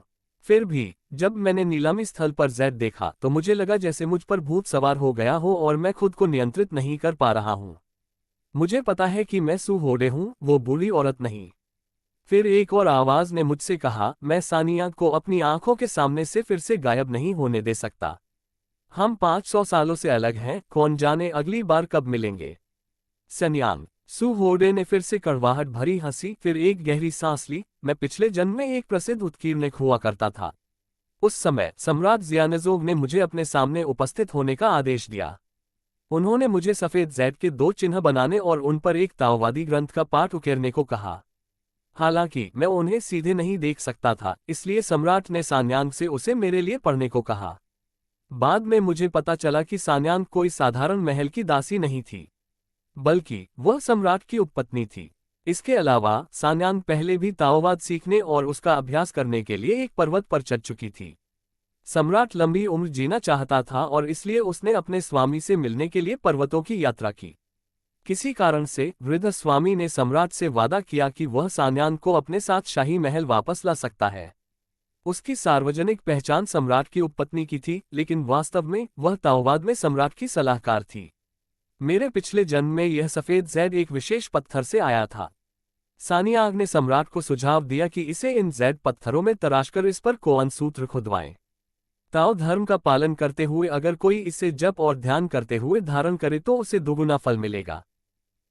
फिर भी जब मैंने नीलामी स्थल पर जेड देखा तो मुझे लगा जैसे मुझ पर भूत सवार हो गया हो और मैं खुद को नियंत्रित नहीं कर पा रहा हूं। मुझे पता है कि मैं सुहुदे हूं, वो बुरी औरत नहीं। फिर एक और आवाज ने मुझसे कहा, मैं सानिया को अपनी आंखों के सामने से फिर से गायब नहीं होने दे सकता। हम 500 सालों से अलग हैं, कौन जाने अगली बार कब मिलेंगे। सन्यांग। सुहुदे ने फिर से कड़वाहट भरी हंसी, फिर एक गहरी सांस ली। मैं पिछले जन्म में एक प्रसिद्ध उत्कीर्णक हुआ करता था। उस समय सम्राट जियानजोग ने मुझे अपने सामने उपस्थित होने का आदेश दिया। उन्होंने मुझे सफेद जेड के 2 चिन्ह बनाने और उन पर एक ताओवादी ग्रंथ का पाठ उकेरने को कहा। हालांकि मैं उन्हें सीधे नहीं देख सकता था, इसलिए सम्राट ने सान्यांग से उसे मेरे लिए पढ़ने को कहा। बाद में मुझे पता चला कि सान्यांग कोई साधारण महल की दासी नहीं थी, बल्कि वह सम्राट की उपपत्नी थी। इसके अलावा सान्यांग पहले भी ताओवाद सीखने और उसका अभ्यास करने के लिए एक पर्वत पर चढ़ चुकी थी। सम्राट लंबी उम्र जीना चाहता था और इसलिए उसने अपने स्वामी से मिलने के लिए पर्वतों की यात्रा की। किसी कारण से वृद्ध स्वामी ने सम्राट से वादा किया कि वह सान्यांग को अपने साथ शाही महल वापस ला सकता है। उसकी सार्वजनिक पहचान सम्राट की उपपत्नी की थी, लेकिन वास्तव में वह ताओवाद में सम्राट की सलाहकार थी। मेरे पिछले जन्म में यह सफेद जेड एक विशेष पत्थर से आया था। सानियांग ने सम्राट को सुझाव दिया कि इसे इन जेड पत्थरों में तराशकर इस पर कोअन सूत्र खुदवाएं। ताओ धर्म का पालन करते हुए अगर कोई इसे जप और ध्यान करते हुए धारण करे तो उसे दुगुना फल मिलेगा।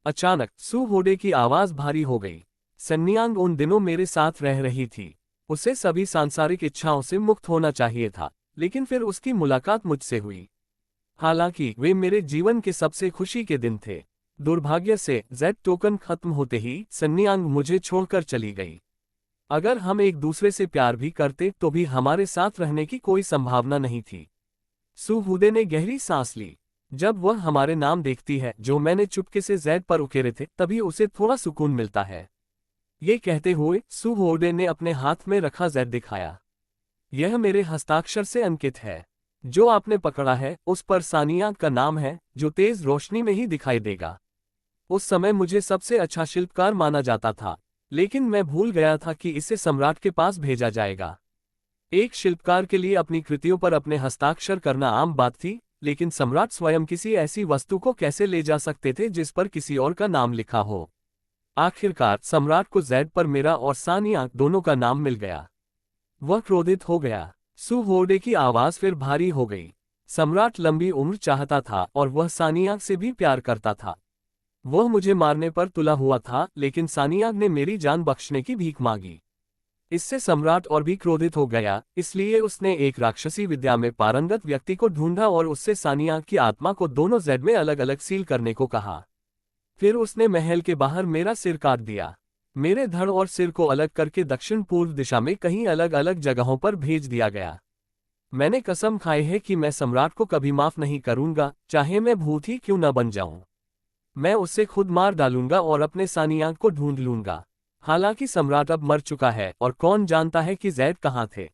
अचानक सुहुदे की आवाज भारी हो गई। सन्यांग उन दिनों मेरे साथ रह रही थी। उसे सभी सांसारिक इच्छाओं से मुक्त होना चाहिए था, लेकिन फिर उसकी मुलाकात मुझसे हुई। हालांकि वे मेरे जीवन के सबसे खुशी के दिन थे। दुर्भाग्य से जेड टोकन खत्म होते ही सन्यांग मुझे छोड़कर चली गई। अगर हम एक दूसरे से प्यार भी करते तो भी हमारे साथ रहने की कोई संभावना नहीं थी। सुहुदे ने गहरी सांस ली। जब वह हमारे नाम देखती है जो मैंने चुपके से जैद पर उकेरे थे, तभी उसे थोड़ा सुकून मिलता है। ये कहते हुए सू होर्डे ने अपने हाथ में रखा जैद दिखाया। यह मेरे हस्ताक्षर से अंकित है। जो आपने पकड़ा है उस पर सानिया का नाम है, जो तेज रोशनी में ही दिखाई देगा। उस समय मुझे सबसे अच्छा शिल्पकार माना जाता था, लेकिन मैं भूल गया था कि इसे सम्राट के पास भेजा जाएगा। एक शिल्पकार के लिए अपनी कृतियों पर अपने हस्ताक्षर करना आम बात थी, लेकिन सम्राट स्वयं किसी ऐसी वस्तु को कैसे ले जा सकते थे जिस पर किसी और का नाम लिखा हो। आखिरकार सम्राट को जैद पर मेरा और सानिया दोनों का नाम मिल गया। वह क्रोधित हो गया। सू होर्डे की आवाज फिर भारी हो गई। सम्राट लंबी उम्र चाहता था और वह सानिया से भी प्यार करता था। वह मुझे मारने पर तुला हुआ था, लेकिन सानिया ने मेरी जान बख्शने की भीख मांगी। इससे सम्राट और भी क्रोधित हो गया, इसलिए उसने एक राक्षसी विद्या में पारंगत व्यक्ति को ढूंढा और उससे सानिया की आत्मा को दोनों जैद में अलग अलग सील करने को कहा। फिर उसने महल के बाहर मेरा सिर काट दिया। मेरे धड़ और सिर को अलग करके दक्षिण पूर्व दिशा में कहीं अलग अलग जगहों पर भेज दिया गया। मैंने कसम खाई है कि मैं सम्राट को कभी माफ नहीं करूंगा, चाहे मैं भूत ही क्यों न बन जाऊं। मैं उसे खुद मार डालूंगा और अपने सानिया को ढूंढ लूंगा। हालांकि सम्राट अब मर चुका है और कौन जानता है कि जैद कहाँ थे।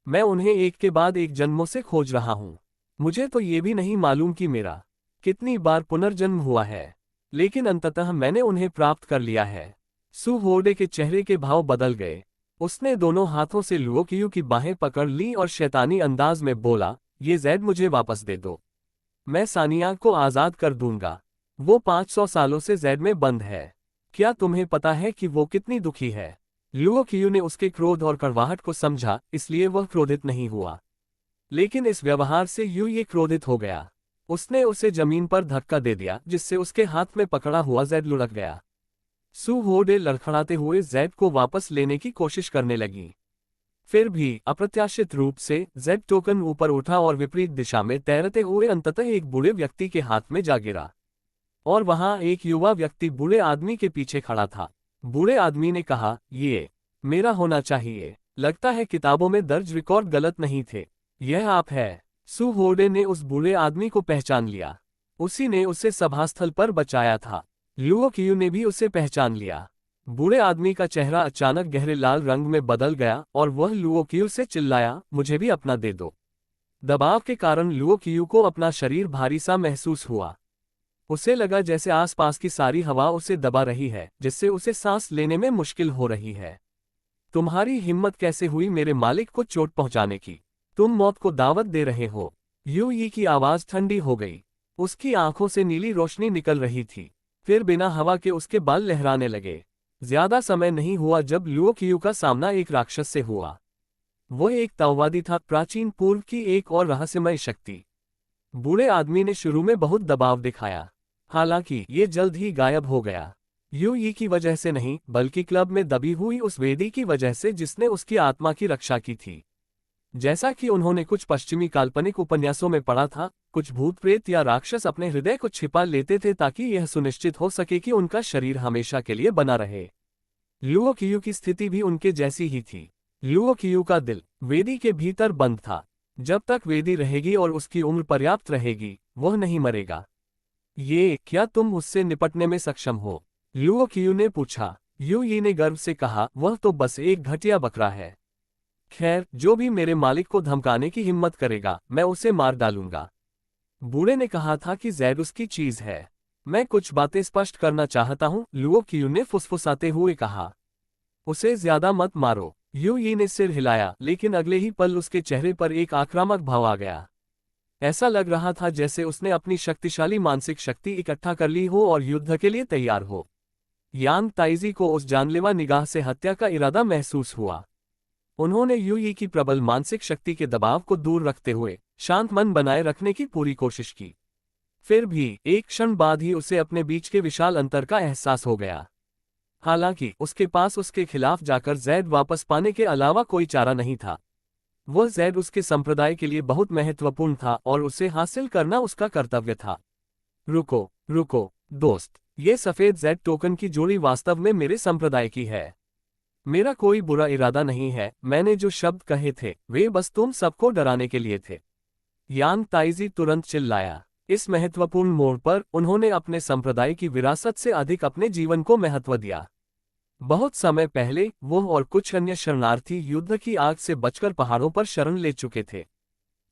मैं उन्हें एक के बाद एक जन्मों से खोज रहा हूं। मुझे तो ये भी नहीं मालूम कि मेरा कितनी बार पुनर्जन्म हुआ है, लेकिन अंततः मैंने उन्हें प्राप्त कर लिया है। सू होर्डे के चेहरे के भाव बदल गए। उसने दोनों हाथों से लुओकियू की बाहें पकड़ ली और शैतानी अंदाज में बोला, ये जैद मुझे वापस दे दो। मैं सानिया को आज़ाद कर दूंगा। वो 500 सालों से जैद में बंद है। क्या तुम्हें पता है कि वो कितनी दुखी है? लुओकियू ने उसके क्रोध और कड़वाहट को समझा, इसलिए वह क्रोधित नहीं हुआ। लेकिन इस व्यवहार से यू ये क्रोधित हो गया। उसने उसे जमीन पर धक्का दे दिया, जिससे उसके हाथ में पकड़ा हुआ जैद लुढ़क गया। सू होर्डे लड़खड़ाते हुए जैद को वापस लेने की कोशिश करने लगी। फिर भी अप्रत्याशित रूप से जैद टोकन ऊपर उठा और विपरीत दिशा में तैरते हुए अंततः एक बूढ़े व्यक्ति के हाथ में जा गिरा। और वहां एक युवा व्यक्ति बूढ़े आदमी के पीछे खड़ा था। बूढ़े आदमी ने कहा, ये मेरा होना चाहिए। लगता है किताबों में दर्ज रिकॉर्ड गलत नहीं थे। यह आप है। सू होर्डे ने उस बूढ़े आदमी को पहचान लिया। उसी ने उसे सभास्थल पर बचाया था। लुओकियू ने भी उसे पहचान लिया। बूढ़े आदमी का चेहरा अचानक गहरे लाल रंग में बदल गया और वह लुओकियू से चिल्लाया, मुझे भी अपना दे दो। दबाव के कारण लुओकियू को अपना शरीर भारी सा महसूस हुआ। उसे लगा जैसे आसपास की सारी हवा उसे दबा रही है, जिससे उसे सांस लेने में मुश्किल हो रही है। तुम्हारी हिम्मत कैसे हुई मेरे मालिक को चोट पहुंचाने की? तुम मौत को दावत दे रहे हो। यू यी की आवाज ठंडी हो गई। उसकी आंखों से नीली रोशनी निकल रही थी। फिर बिना हवा के उसके बाल लहराने लगे। ज्यादा समय नहीं हुआ जब लुओकियू का सामना एक राक्षस से हुआ। वो एक ताओवादी था, प्राचीन पूर्व की एक और रहस्यमय शक्ति। बूढ़े आदमी ने शुरू में बहुत दबाव दिखाया, हालांकि ये जल्द ही गायब हो गया। यू यी की वजह से नहीं, बल्कि क्लब में दबी हुई उस वेदी की वजह से जिसने उसकी आत्मा की रक्षा की थी। जैसा कि उन्होंने कुछ पश्चिमी काल्पनिक उपन्यासों में पढ़ा था, कुछ भूत प्रेत या राक्षस अपने हृदय को छिपा लेते थे ताकि यह सुनिश्चित हो सके कि उनका शरीर हमेशा के लिए बना रहे। लुओकियू की स्थिति भी उनके जैसी ही थी। लुओकियू का दिल वेदी के भीतर बंद था। जब तक वेदी रहेगी और उसकी उम्र पर्याप्त रहेगी, वह नहीं मरेगा। क्या तुम उससे निपटने में सक्षम हो? लुओकियू ने पूछा। यू यी ने गर्व से कहा, वह तो बस एक घटिया बकरा है। खैर, जो भी मेरे मालिक को धमकाने की हिम्मत करेगा, मैं उसे मार डालूंगा। बूढ़े ने कहा था कि जैद उसकी चीज है। मैं कुछ बातें स्पष्ट करना चाहता हूं, लुओकियू ने फुसफुसाते हुए कहा। उसे ज्यादा मत मारो। यू यी ने सिर हिलाया, लेकिन अगले ही पल उसके चेहरे पर एक आक्रामक भाव आ गया। ऐसा लग रहा था जैसे उसने अपनी शक्तिशाली मानसिक शक्ति इकट्ठा कर ली हो और युद्ध के लिए तैयार हो। यांग ताइजी को उस जानलेवा निगाह से हत्या का इरादा महसूस हुआ। उन्होंने यू यी की प्रबल मानसिक शक्ति के दबाव को दूर रखते हुए शांत मन बनाए रखने की पूरी कोशिश की। फिर भी एक क्षण बाद ही उसे अपने बीच के विशाल अंतर का एहसास हो गया। हालांकि उसके पास उसके खिलाफ जाकर जैद वापस पाने के अलावा कोई चारा नहीं था। वह जैद उसके संप्रदाय के लिए बहुत महत्वपूर्ण था और उसे हासिल करना उसका कर्तव्य था। रुको रुको दोस्त, ये सफेद जैद टोकन की जोड़ी वास्तव में मेरे संप्रदाय की है। मेरा कोई बुरा इरादा नहीं है। मैंने जो शब्द कहे थे वे बस तुम सबको डराने के लिए थे। यांग ताइजी तुरंत चिल्लाया। इस महत्वपूर्ण मोड़ पर उन्होंने अपने संप्रदाय की विरासत से अधिक अपने जीवन को महत्व दिया। बहुत समय पहले वो और कुछ अन्य शरणार्थी युद्ध की आग से बचकर पहाड़ों पर शरण ले चुके थे।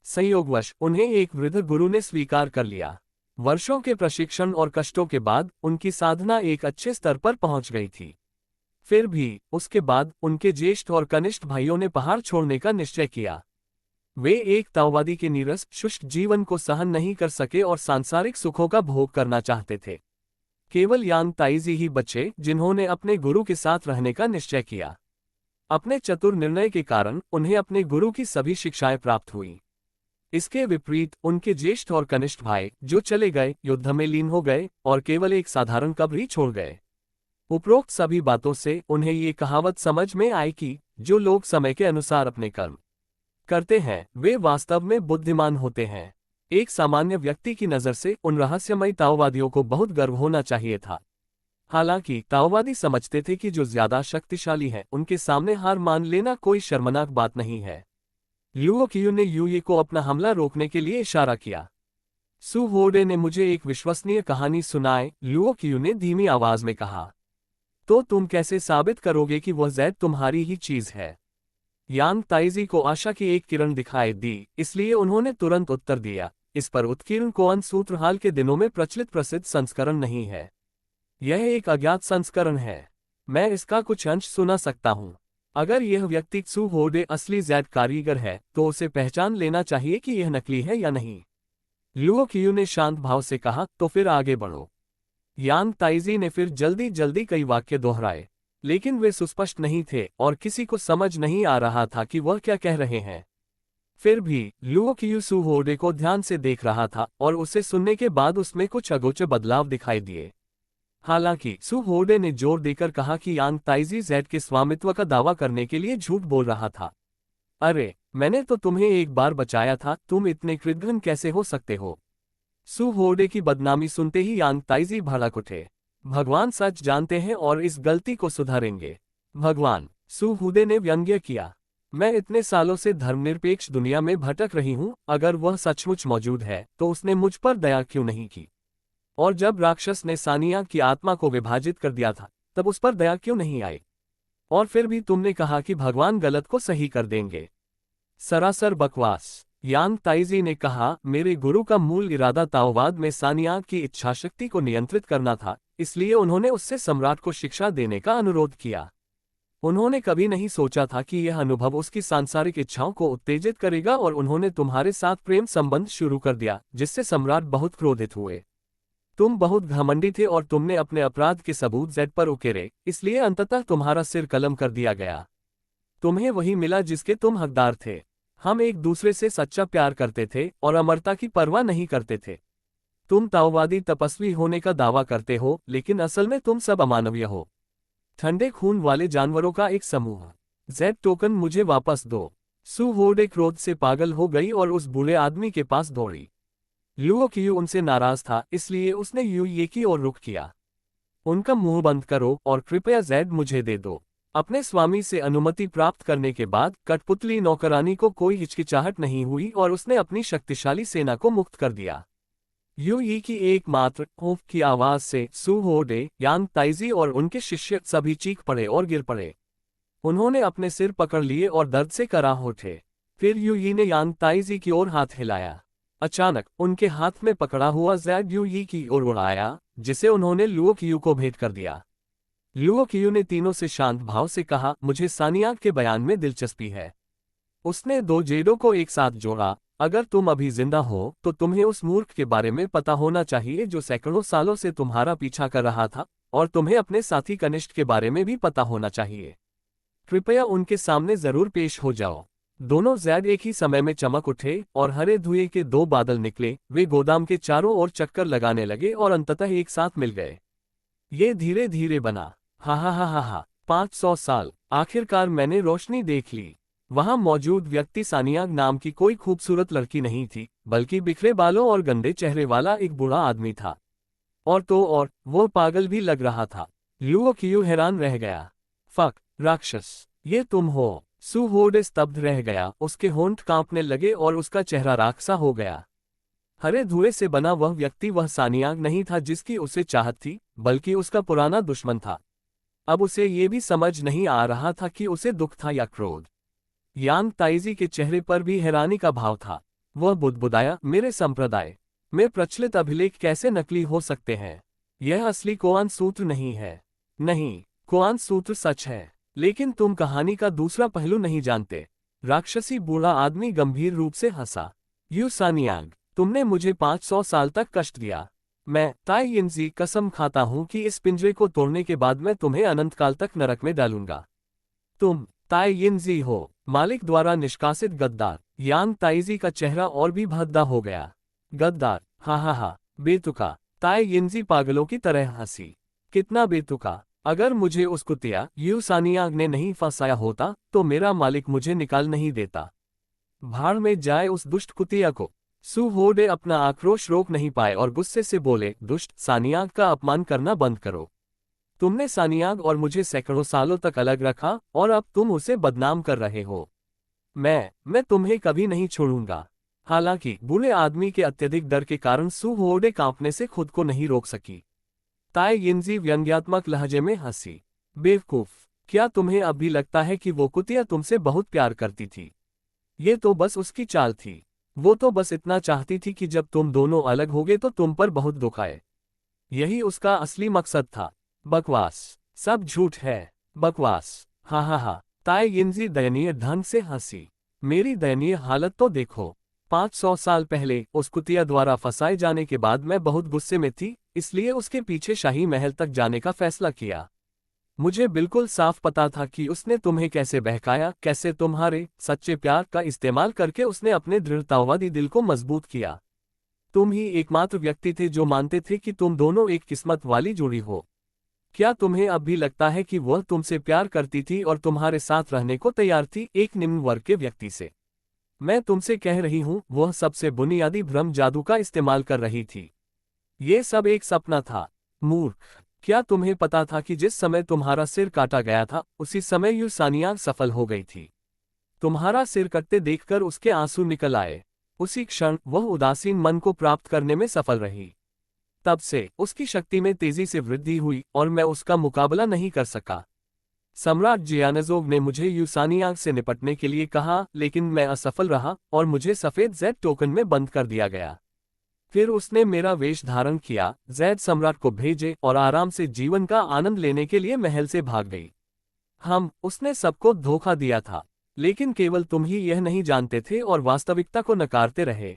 संयोगवश उन्हें एक वृद्ध गुरु ने स्वीकार कर लिया। वर्षों के प्रशिक्षण और कष्टों के बाद उनकी साधना एक अच्छे स्तर पर पहुंच गई थी। फिर भी उसके बाद उनके ज्येष्ठ और कनिष्ठ भाइयों ने पहाड़ छोड़ने का निश्चय किया। वे एक ताओवादी के नीरस शुष्क जीवन को सहन नहीं कर सके और सांसारिक सुखों का भोग करना चाहते थे। केवल यांग ताइजी ही बचे जिन्होंने अपने गुरु के साथ रहने का निश्चय किया। अपने चतुर निर्णय के कारण उन्हें अपने गुरु की सभी शिक्षाएं प्राप्त हुई। इसके विपरीत उनके ज्येष्ठ और कनिष्ठ भाई जो चले गए, युद्ध में लीन हो गए और केवल एक साधारण कब्र ही छोड़ गए। उपरोक्त सभी बातों से उन्हें ये कहावत समझ में आई कि जो लोग समय के अनुसार अपने कर्म करते हैं वे वास्तव में बुद्धिमान होते हैं। एक सामान्य व्यक्ति की नज़र से उन रहस्यमयी ताओवादियों को बहुत गर्व होना चाहिए था। हालांकि ताओवादी समझते थे कि जो ज्यादा शक्तिशाली है उनके सामने हार मान लेना कोई शर्मनाक बात नहीं है। लुओ कियू ने यूये को अपना हमला रोकने के लिए इशारा किया। सु होडे ने मुझे एक विश्वसनीय कहानी सुनाए, लुओ कियू ने धीमी आवाज में कहा। तो तुम कैसे साबित करोगे कि वह जैद तुम्हारी ही चीज है? यांग ताइजी को आशा की एक किरण दिखाई दी, इसलिए उन्होंने तुरंत उत्तर दिया, इस पर उत्कीर्ण कोअन सूत्र हाल के दिनों में प्रचलित प्रसिद्ध संस्करण नहीं है। यह एक अज्ञात संस्करण है। मैं इसका कुछ अंश सुना सकता हूँ। अगर यह व्यक्ति सु होडे असली जैद कारीगर है तो उसे पहचान लेना चाहिए कि यह नकली है या नहीं। लुओ कियू ने शांत भाव से कहा, तो फिर आगे बढ़ो। यांग ताइजी ने फिर जल्दी जल्दी कई वाक्य दोहराए, लेकिन वे सुस्पष्ट नहीं थे और किसी को समझ नहीं आ रहा था कि वह क्या कह रहे हैं। फिर भी लुओ कियू सु होडे को ध्यान से देख रहा था और उसे सुनने के बाद उसमें कुछ अगोचर बदलाव दिखाई दिए। हालांकि सु होडे ने जोर देकर कहा कि यांग ताइजी जैद के स्वामित्व का दावा करने के लिए झूठ बोल रहा था। अरे, मैंने तो तुम्हें एक बार बचाया था, तुम इतने कृतघ्न कैसे हो सकते हो? सु होडे की बदनामी सुनते ही यांग ताइजी भड़क उठे। भगवान सच जानते हैं और इस गलती को सुधारेंगे। भगवान, सु होडे ने व्यंग्य किया। मैं इतने सालों से धर्मनिरपेक्ष दुनिया में भटक रही हूं, अगर वह सचमुच मौजूद है तो उसने मुझ पर दया क्यों नहीं की? और जब राक्षस ने सानिया की आत्मा को विभाजित कर दिया था तब उस पर दया क्यों नहीं आई? और फिर भी तुमने कहा कि भगवान गलत को सही कर देंगे। सरासर बकवास। यांग ताइजी ने कहा, मेरे गुरु का मूल इरादा ताओवाद में सानिया की इच्छाशक्ति को नियंत्रित करना था, इसलिए उन्होंने उससे सम्राट को शिक्षा देने का अनुरोध किया। उन्होंने कभी नहीं सोचा था कि यह अनुभव उसकी सांसारिक इच्छाओं को उत्तेजित करेगा और उन्होंने तुम्हारे साथ प्रेम संबंध शुरू कर दिया, जिससे सम्राट बहुत क्रोधित हुए। तुम बहुत घमंडी थे और तुमने अपने अपराध के सबूत जैद पर उकेरे, इसलिए अंततः तुम्हारा सिर कलम कर दिया गया। तुम्हें वही मिला जिसके तुम हकदार थे। हम एक दूसरे से सच्चा प्यार करते थे और अमरता की परवाह नहीं करते थे। तुम ताओवादी तपस्वी होने का दावा करते हो, लेकिन असल में तुम सब अमानवीय हो, ठंडे खून वाले जानवरों का एक समूह। जैद टोकन मुझे वापस दो। सु होडे क्रोध से पागल हो गई और उस बूढ़े आदमी के पास दौड़ी। लुओ कियू उनसे नाराज था, इसलिए उसने यूये की ओर रुख किया। उनका मुंह बंद करो और कृपया जैद मुझे दे दो। अपने स्वामी से अनुमति प्राप्त करने के बाद कठपुतली नौकरानी को कोई हिचकिचाहट नहीं हुई और उसने अपनी शक्तिशाली सेना को मुक्त कर दिया। यूई की एकमात्र ओफ की आवाज से सु होडे, यांग ताइजी और उनके शिष्य सभी चीख पड़े और गिर पड़े। उन्होंने अपने सिर पकड़ लिए और दर्द से कराह उठे। फिर यूई ने यांग ताइजी की ओर हाथ हिलाया। अचानक उनके हाथ में पकड़ा हुआ जैद यूई की ओर उड़ाया, जिसे उन्होंने लुओ कियू को भेंट कर दिया। लुओ कियू ने तीनों से शांत भाव से कहा, मुझे सानिया के बयान में दिलचस्पी है। उसने दो जेडों को एक साथ जोड़ा। अगर तुम अभी जिंदा हो तो तुम्हें उस मूर्ख के बारे में पता होना चाहिए जो सैकड़ों सालों से तुम्हारा पीछा कर रहा था, और तुम्हें अपने साथी कनिष्ठ के बारे में भी पता होना चाहिए। कृपया उनके सामने जरूर पेश हो जाओ। दोनों जैद एक ही समय में चमक उठे और हरे धुएं के दो बादल निकले। वे गोदाम के चारों ओर चक्कर लगाने लगे और अंततः एक साथ मिल गए। ये धीरे धीरे बना। हा हा हा हा हा। 500 साल। आखिरकार मैंने रोशनी देख ली। वहां मौजूद व्यक्ति सानिया नाम की कोई खूबसूरत लड़की नहीं थी, बल्कि बिखरे बालों और गंदे चेहरे वाला एक बूढ़ा आदमी था। और वो पागल भी लग रहा था। लुओ कियू हैरान रह गया। फक, राक्षस, ये तुम हो? सु होडे स्तब्ध रह गया, उसके होंठ कांपने लगे और उसका चेहरा राख सा हो गया। हरे धुएं से बना वह व्यक्ति वह सानियांग नहीं था जिसकी उसे चाहत थी, बल्कि उसका पुराना दुश्मन था। अब उसे ये भी समझ नहीं आ रहा था कि उसे दुख था या क्रोध। यांग ताइजी के चेहरे पर भी हैरानी का भाव था। वह बुदबुदाया, मेरे संप्रदाय में प्रचलित अभिलेख कैसे नकली हो सकते हैं? यह असली कुआन सूत्र नहीं है। नहीं, कुआन सूत्र सच है, लेकिन तुम कहानी का दूसरा पहलू नहीं जानते। राक्षसी बूढ़ा आदमी गंभीर रूप से हंसा। यू सानियांग, तुमने मुझे 500 साल तक कष्ट दिया। मैं ताई यिनजी कसम खाता हूं कि इस पिंजरे को तोड़ने के बाद मैं तुम्हें अनंत काल तक नरक में डालूंगा। तुम ताई यिनजी हो, मालिक द्वारा निष्कासित गद्दार। यांग ताइजी का चेहरा और भी भद्दा हो गया। गद्दार, हा हा हा, बेतुका। ताई यिनजी पागलों की तरह हंसी। कितना बेतुका! अगर मुझे उस कुतिया यू सानियांग ने नहीं फंसाया होता तो मेरा मालिक मुझे निकाल नहीं देता। भाड़ में जाए उस दुष्ट कुतिया को। सू होडे अपना आक्रोश रोक नहीं पाए और गुस्से से बोले, दुष्ट, सानियांग का अपमान करना बंद करो। तुमने सानियांग और मुझे सैकड़ों सालों तक अलग रखा और अब तुम उसे बदनाम कर रहे हो। मैं तुम्हें कभी नहीं छोड़ूंगा। हालांकि बूढ़े आदमी के अत्यधिक डर के कारण सू होडे कांपने से खुद को नहीं रोक सकी। ताई यिनजी व्यंग्यात्मक लहजे में हंसी। बेवकूफ, क्या तुम्हें अब भी लगता है कि वो कुतिया तुमसे बहुत प्यार करती थी? ये तो बस उसकी चाल थी। वो तो बस इतना चाहती थी कि जब तुम दोनों अलग होगे तो तुम पर बहुत दुख आए। यही उसका असली मकसद था। बकवास, सब झूठ है। बकवास, हा हा हा। ताई यिनजी दयनीय ढंग से हंसी। मेरी दयनीय हालत तो देखो। 500 साल पहले उस कुतिया द्वारा फंसाए जाने के बाद मैं बहुत गुस्से में थी, इसलिए उसके पीछे शाही महल तक जाने का फैसला किया। मुझे बिल्कुल साफ पता था कि उसने तुम्हें कैसे बहकाया, कैसे तुम्हारे सच्चे प्यार का इस्तेमाल करके उसने अपने दृढ़तावादी दिल को मजबूत किया। तुम ही एकमात्र व्यक्ति थे जो मानते थे कि तुम दोनों एक किस्मत वाली जोड़ी हो। क्या तुम्हें अब भी लगता है कि वह तुमसे प्यार करती थी और तुम्हारे साथ रहने को तैयार थी, एक निम्न वर्ग के व्यक्ति से? मैं तुमसे कह रही हूं, वह सबसे बुनियादी भ्रम जादू का इस्तेमाल कर रही थी। ये सब एक सपना था। मूर्ख, क्या तुम्हें पता था कि जिस समय तुम्हारा सिर काटा गया था उसी समय यू सानियांग सफल हो गई थी? तुम्हारा सिर कटते देखकर उसके आंसू निकल आए। उसी क्षण वह उदासीन मन को प्राप्त करने में सफल रही। तब से उसकी शक्ति में तेजी से वृद्धि हुई और मैं उसका मुकाबला नहीं कर सका। सम्राट जियानजोग ने मुझे यू सानियांग से निपटने के लिए कहा, लेकिन मैं असफल रहा और मुझे सफेद जेड टोकन में बंद कर दिया गया। फिर उसने मेरा वेश धारण किया, जैद सम्राट को भेजे और आराम से जीवन का आनंद लेने के लिए महल से भाग गई। उसने सबको धोखा दिया था, लेकिन केवल तुम ही यह नहीं जानते थे और वास्तविकता को नकारते रहे।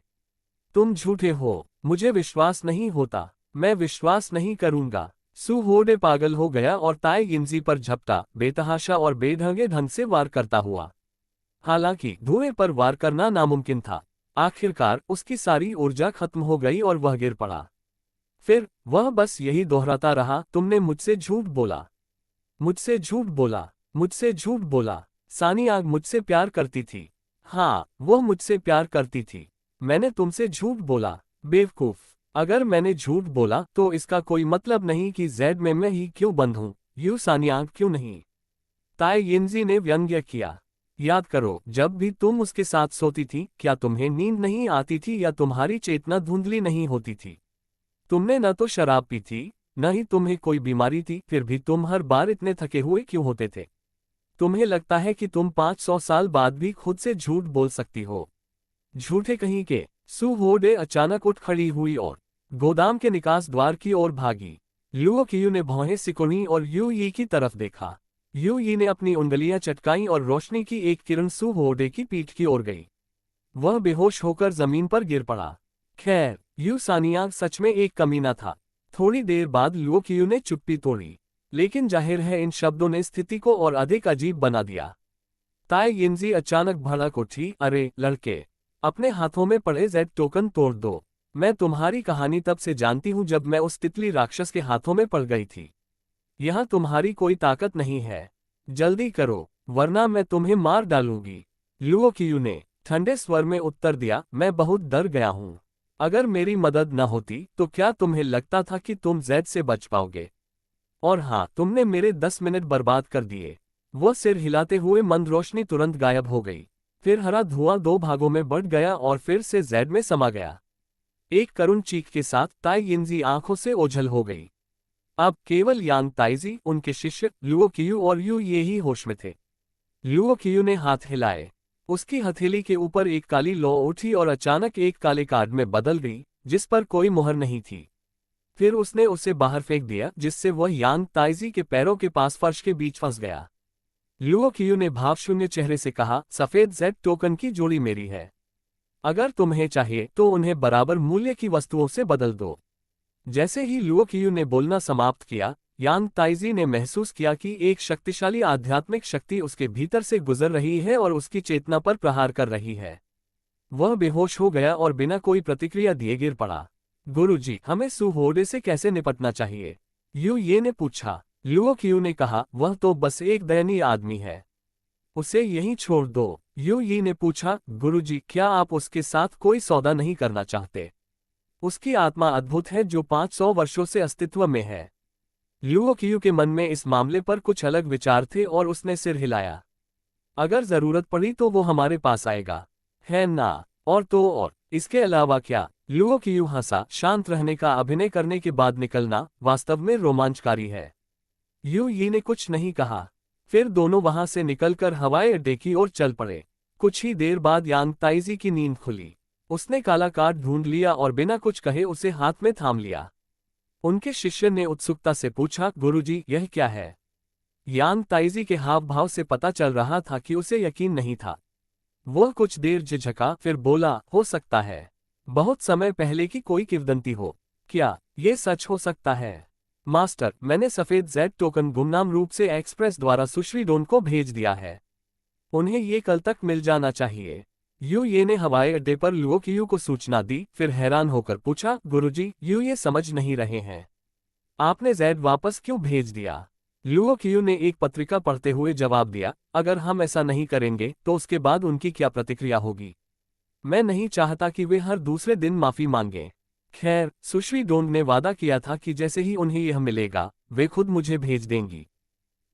तुम झूठे हो, मुझे विश्वास नहीं होता, मैं विश्वास नहीं करूंगा। सू होडे पागल हो गया और ताई यिनजी पर झपटा, बेतहाशा और बेढंगे ढंग से वार करता हुआ। हालांकि धुएं पर वार करना नामुमकिन था। आखिरकार उसकी सारी ऊर्जा खत्म हो गई और वह गिर पड़ा। फिर वह बस यही दोहराता रहा, तुमने मुझसे झूठ बोला, मुझसे झूठ बोला, मुझसे झूठ बोला। सानियांग मुझसे प्यार करती थी। हाँ, वह मुझसे प्यार करती थी। मैंने तुमसे झूठ बोला। बेवकूफ, अगर मैंने झूठ बोला तो इसका कोई मतलब नहीं कि जेड में मैं ही क्यों बंद हूं, यू सानियांग क्यों नहीं? ताई यिनजी ने व्यंग्य किया। याद करो, जब भी तुम उसके साथ सोती थी, क्या तुम्हें नींद नहीं आती थी या तुम्हारी चेतना धुंधली नहीं होती थी? तुमने न तो शराब पी थी, न ही तुम्हें कोई बीमारी थी, फिर भी तुम हर बार इतने थके हुए क्यों होते थे? तुम्हें लगता है कि तुम 500 साल बाद भी खुद से झूठ बोल सकती हो? झूठे कहीं के। सू होडे अचानक उठ खड़ी हुई और गोदाम के निकास द्वार की ओर भागी। लुओ कियू ने भौहें सिकुड़ी और यू यी की तरफ देखा। यू यी ने अपनी उंगलियां चटकाईं और रोशनी की एक किरण सू होडे की पीठ की ओर गई। वह बेहोश होकर जमीन पर गिर पड़ा। खैर, यू सानियांग सच में एक कमीना था। थोड़ी देर बाद लुओ कियू ने चुप्पी तोड़ी, लेकिन जाहिर है इन शब्दों ने स्थिति को और अधिक अजीब बना दिया। ताई यिनजी अचानक भड़क उठी, अरे लड़के, अपने हाथों में पड़े जेड टोकन तोड़ दो। मैं तुम्हारी कहानी तब से जानती हूं जब मैं उस तितली राक्षस के हाथों में पड़ गई थी। यहां तुम्हारी कोई ताकत नहीं है। जल्दी करो, वरना मैं तुम्हें मार डालूंगी। लुओ कियू ने ठंडे स्वर में उत्तर दिया, मैं बहुत डर गया हूं। अगर मेरी मदद न होती तो क्या तुम्हें लगता था कि तुम जेड से बच पाओगे? और हाँ, तुमने मेरे 10 मिनट बर्बाद कर दिए। वो सिर हिलाते हुए मंद रोशनी तुरंत गायब हो गई। फिर हरा धुआं 2 भागों में बढ़ गया और फिर से जेड में समा गया। एक करुण चीख के साथ ताई यिनजी आंखों से ओझल हो गई। अब केवल यांग ताइजी, उनके शिष्य लुओ कियू और यू ये ही होश में थे। लुओ कियू ने हाथ हिलाए। उसकी हथेली के ऊपर एक काली लौ उठी और अचानक एक काले कार्ड में बदल गई, जिस पर कोई मुहर नहीं थी। फिर उसने उसे बाहर फेंक दिया, जिससे वह यांग ताइजी के पैरों के पास फर्श के बीच फंस गया। लुओ कियू ने भावशून्य चेहरे से कहा, सफेद जेड टोकन की जोड़ी मेरी है। अगर तुम्हें चाहिए तो उन्हें बराबर मूल्य की वस्तुओं से बदल दो। जैसे ही लुओ कियू ने बोलना समाप्त किया, यांग ताइजी ने महसूस किया कि एक शक्तिशाली आध्यात्मिक शक्ति उसके भीतर से गुजर रही है और उसकी चेतना पर प्रहार कर रही है। वह बेहोश हो गया और बिना कोई प्रतिक्रिया दिए गिर पड़ा। गुरुजी, हमें सुहोडे से कैसे निपटना चाहिए? यू ये ने पूछा। लुओ कियू ने कहा, वह तो बस एक दयनीय आदमी है, उसे यहीं छोड़ दो। यू ये ने पूछा, गुरुजी, क्या आप उसके साथ कोई सौदा नहीं करना चाहते? उसकी आत्मा अद्भुत है जो 500 वर्षों से अस्तित्व में है। लुओ कियू के मन में इस मामले पर कुछ अलग विचार थे और उसने सिर हिलाया। अगर जरूरत पड़ी तो वो हमारे पास आएगा, है ना? और तो और इसके अलावा क्या? लुओ कियू हंसा। शांत रहने का अभिनय करने के बाद निकलना वास्तव में रोमांचकारी है। यू ये ने कुछ नहीं कहा। फिर दोनों वहां से निकलकर हवाई अड्डे की ओर चल पड़े। कुछ ही देर बाद यांग ताइजी की नींद खुली। उसने काला कार्ड ढूंढ लिया और बिना कुछ कहे उसे हाथ में थाम लिया। उनके शिष्य ने उत्सुकता से पूछा, गुरुजी, यह क्या है? यांग ताइजी के हाव भाव से पता चल रहा था कि उसे यकीन नहीं था। वह कुछ देर झिझका, फिर बोला, हो सकता है बहुत समय पहले की कोई किंवदंती हो। क्या ये सच हो सकता है? मास्टर, मैंने सफेद जेड टोकन गुमनाम रूप से एक्सप्रेस द्वारा सुश्री डोन को भेज दिया है। उन्हें ये कल तक मिल जाना चाहिए। यू ये ने हवाई अड्डे पर लुओ कियू को सूचना दी, फिर हैरान होकर पूछा, गुरुजी, यू ये समझ नहीं रहे हैं, आपने जेड वापस क्यों भेज दिया? लुओ कियू ने एक पत्रिका पढ़ते हुए जवाब दिया, अगर हम ऐसा नहीं करेंगे तो उसके बाद उनकी क्या प्रतिक्रिया होगी? मैं नहीं चाहता कि वे हर दूसरे दिन माफी मांगें। खैर, सुश्री डोंग ने वादा किया था कि जैसे ही उन्हें यह मिलेगा वे खुद मुझे भेज देंगी।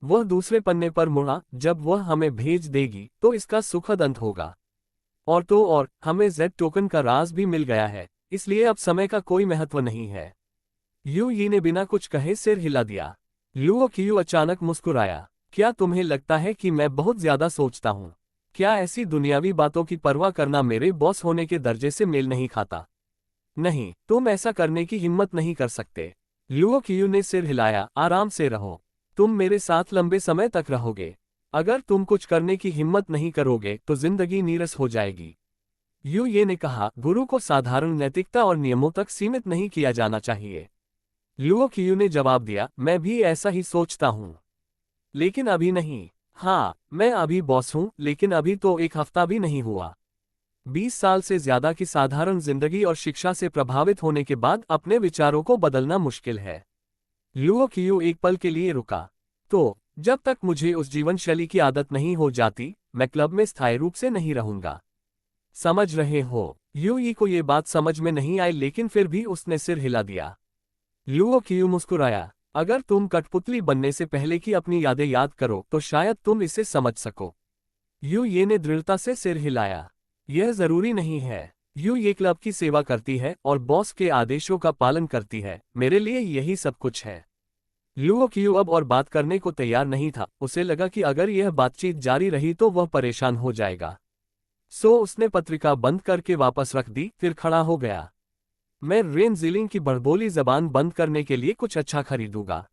वह दूसरे पन्ने पर मुड़ा, जब वह हमें भेज देगी तो इसका सुखद अंत होगा। और तो और हमें जेड टोकन का राज भी मिल गया है, इसलिए अब समय का कोई महत्व नहीं है। यू ये ने बिना कुछ कहे सिर हिला दिया। लुओ कियू अचानक मुस्कुराया। क्या तुम्हें लगता है कि मैं बहुत ज्यादा सोचता हूँ? क्या ऐसी दुनियावी बातों की परवाह करना मेरे बॉस होने के दर्जे से मेल नहीं खाता? नहीं, तुम ऐसा करने की हिम्मत नहीं कर सकते। लुओ कियू ने सिर हिलाया। आराम से रहो, तुम मेरे साथ लंबे समय तक रहोगे। अगर तुम कुछ करने की हिम्मत नहीं करोगे तो जिंदगी नीरस हो जाएगी। यू ये ने कहा, गुरु को साधारण नैतिकता और नियमों तक सीमित नहीं किया जाना चाहिए। लुओ कियू ने जवाब दिया, मैं भी ऐसा ही सोचता हूँ, लेकिन अभी नहीं। हाँ, मैं अभी बॉस हूँ, लेकिन अभी तो एक हफ्ता भी नहीं हुआ। 20 साल से ज्यादा की साधारण जिंदगी और शिक्षा से प्रभावित होने के बाद अपने विचारों को बदलना मुश्किल है। लुओ कियू एक पल के लिए रुका। तो जब तक मुझे उस जीवन शैली की आदत नहीं हो जाती, मैं क्लब में स्थायी रूप से नहीं रहूंगा। समझ रहे हो? यू ई को ये बात समझ में नहीं आई, लेकिन फिर भी उसने सिर हिला दिया। लुओ कियू मुस्कुराया। अगर तुम कठपुतली बनने से पहले की अपनी यादें याद करो तो शायद तुम इसे समझ सको। यू ये ने दृढ़ता से सिर हिलाया। यह जरूरी नहीं है। यू ये क्लब की सेवा करती है और बॉस के आदेशों का पालन करती है। मेरे लिए यही सब कुछ है। लुओ कियू अब और बात करने को तैयार नहीं था। उसे लगा कि अगर यह बातचीत जारी रही तो वह परेशान हो जाएगा। सो उसने पत्रिका बंद करके वापस रख दी, फिर खड़ा हो गया। मैं रेन जिलिंग की बड़बोली जबान बंद करने के लिए कुछ अच्छा खरीदूंगा,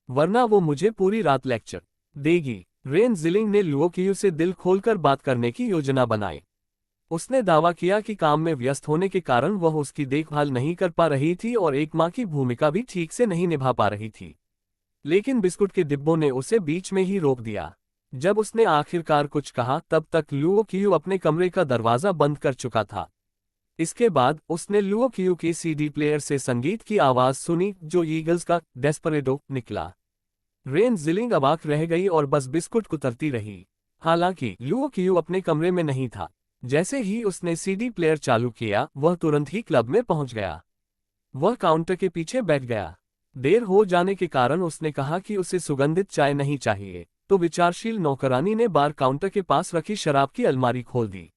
वरना वो मुझे पूरी रात लेक्चर देगी। रेन जिलिंग ने लुओ कियू से दिल खोलकर बात करने की योजना बनाई। उसने दावा किया कि काम में व्यस्त होने के कारण वह उसकी देखभाल नहीं कर पा रही थी और एक माँ की भूमिका भी ठीक से नहीं निभा पा रही थी। लेकिन बिस्कुट के डिब्बों ने उसे बीच में ही रोक दिया। जब उसने आखिरकार कुछ कहा तब तक लुओ कियू अपने कमरे का दरवाजा बंद कर चुका था। इसके बाद उसने लुओ कियू के सीडी प्लेयर से संगीत की आवाज सुनी, जो ईगल्स का डेस्परेडो निकला। रेन जिलिंग अवाक रह गई और बस बिस्कुट कुतरती रही। हालांकि लुओ कियू अपने कमरे में नहीं था। जैसे ही उसने सीडी प्लेयर चालू किया, वह तुरंत ही क्लब में पहुंच गया। वह काउंटर के पीछे बैठ गया। देर हो जाने के कारण उसने कहा कि उसे सुगंधित चाय नहीं चाहिए, तो विचारशील नौकरानी ने बार काउंटर के पास रखी शराब की अलमारी खोल दी।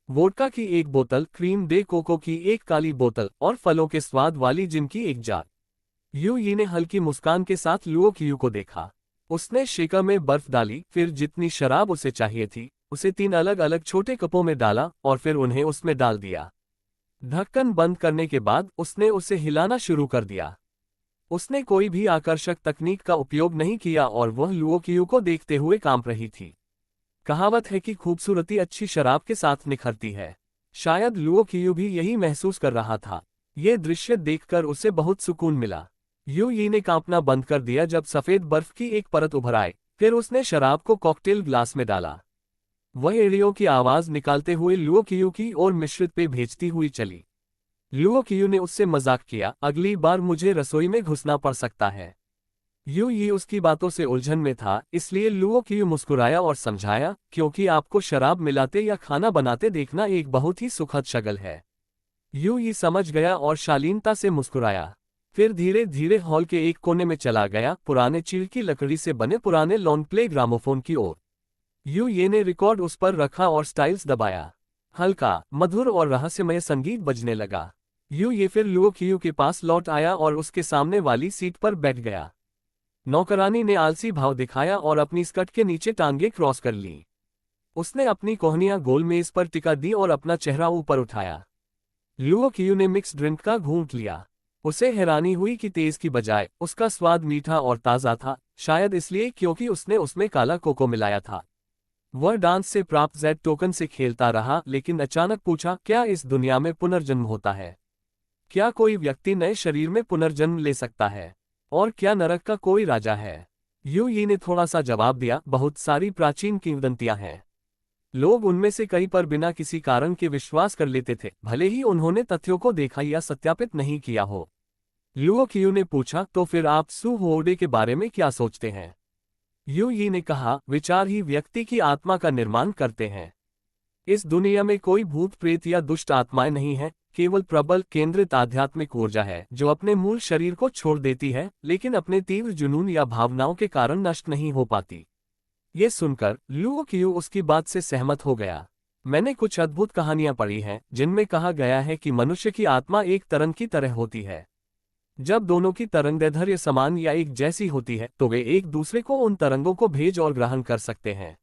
वोडका की एक बोतल, क्रीम डे कोको की एक काली बोतल और फलों के स्वाद वाली जिन की एक जार। यू यी ने हल्की मुस्कान के साथ लुओ कियू को देखा। उसने शेकर में बर्फ डाली, फिर जितनी शराब उसे चाहिए थी उसे 3 अलग अलग छोटे कपों में डाला और फिर उन्हें उसमें डाल दिया। ढक्कन बंद करने के बाद उसने उसे हिलाना शुरू कर दिया। उसने कोई भी आकर्षक तकनीक का उपयोग नहीं किया और वह लुओ कियू को देखते हुए कांप रही थी। कहावत है कि खूबसूरती अच्छी शराब के साथ निखरती है। शायद लुओ कियू भी यही महसूस कर रहा था। ये दृश्य देखकर उसे बहुत सुकून मिला। यू यी ने कांपना बंद कर दिया जब सफेद बर्फ की एक परत उभर आई। फिर उसने शराब को कॉकटेल ग्लास में डाला। वह एड़ियों की आवाज निकालते हुए लुओ कियू की ओर मिश्रित पे भेजती हुई चली। लुओ कियू ने उससे मजाक किया, अगली बार मुझे रसोई में घुसना पड़ सकता है। यू यी उसकी बातों से उलझन में था, इसलिए लुओ कियू मुस्कुराया और समझाया, क्योंकि आपको शराब मिलाते या खाना बनाते देखना एक बहुत ही सुखद शगल है। यू यी समझ गया और शालीनता से मुस्कुराया। फिर धीरे धीरे हॉल के एक कोने में चला गया, पुराने चीड़ की लकड़ी से बने पुराने लॉन्ग प्ले ग्रामोफोन की ओर। यू ये ने रिकॉर्ड उस पर रखा और स्टाइल्स दबाया। हल्का, मधुर और रहस्यमय संगीत बजने लगा। यू ये फिर लुओ कियू के पास लौट आया और उसके सामने वाली सीट पर बैठ गया। नौकरानी ने आलसी भाव दिखाया और अपनी स्कर्ट के नीचे टांगे क्रॉस कर ली। उसने अपनी कोहनियां गोल मेज पर टिका दी और अपना चेहरा ऊपर उठाया। लुओ कियू ने मिक्स ड्रिंक का घूंट लिया। उसे हैरानी हुई कि तेज की बजाय उसका स्वाद मीठा और ताज़ा था, शायद इसलिए क्योंकि उसने उसमें काला कोको मिलाया था। वह डांस से प्राप्त जेड टोकन से खेलता रहा, लेकिन अचानक पूछा, क्या इस दुनिया में पुनर्जन्म होता है? क्या कोई व्यक्ति नए शरीर में पुनर्जन्म ले सकता है? और क्या नरक का कोई राजा है? यू यी ने थोड़ा सा जवाब दिया, बहुत सारी प्राचीन किंवदंतियां हैं। लोग उनमें से कई पर बिना किसी कारण के विश्वास कर लेते थे, भले ही उन्होंने तथ्यों को देखा या सत्यापित नहीं किया हो। लुओ कियू ने पूछा, तो फिर आप सु होडे के बारे में क्या सोचते हैं? यू यी ने कहा, विचार ही व्यक्ति की आत्मा का निर्माण करते हैं। इस दुनिया में कोई भूत प्रेत या दुष्ट आत्माएं नहीं है, केवल प्रबल केंद्रित आध्यात्मिक ऊर्जा है जो अपने मूल शरीर को छोड़ देती है, लेकिन अपने तीव्र जुनून या भावनाओं के कारण नष्ट नहीं हो पाती। ये सुनकर लुओ कियू उसकी बात से सहमत हो गया। मैंने कुछ अद्भुत कहानियां पढ़ी हैं जिनमें कहा गया है कि मनुष्य की आत्मा एक तरंग की तरह होती है। जब दोनों की तरंगदैर्ध्य समान या एक जैसी होती है तो वे एक दूसरे को उन तरंगों को भेज और ग्रहण कर सकते हैं।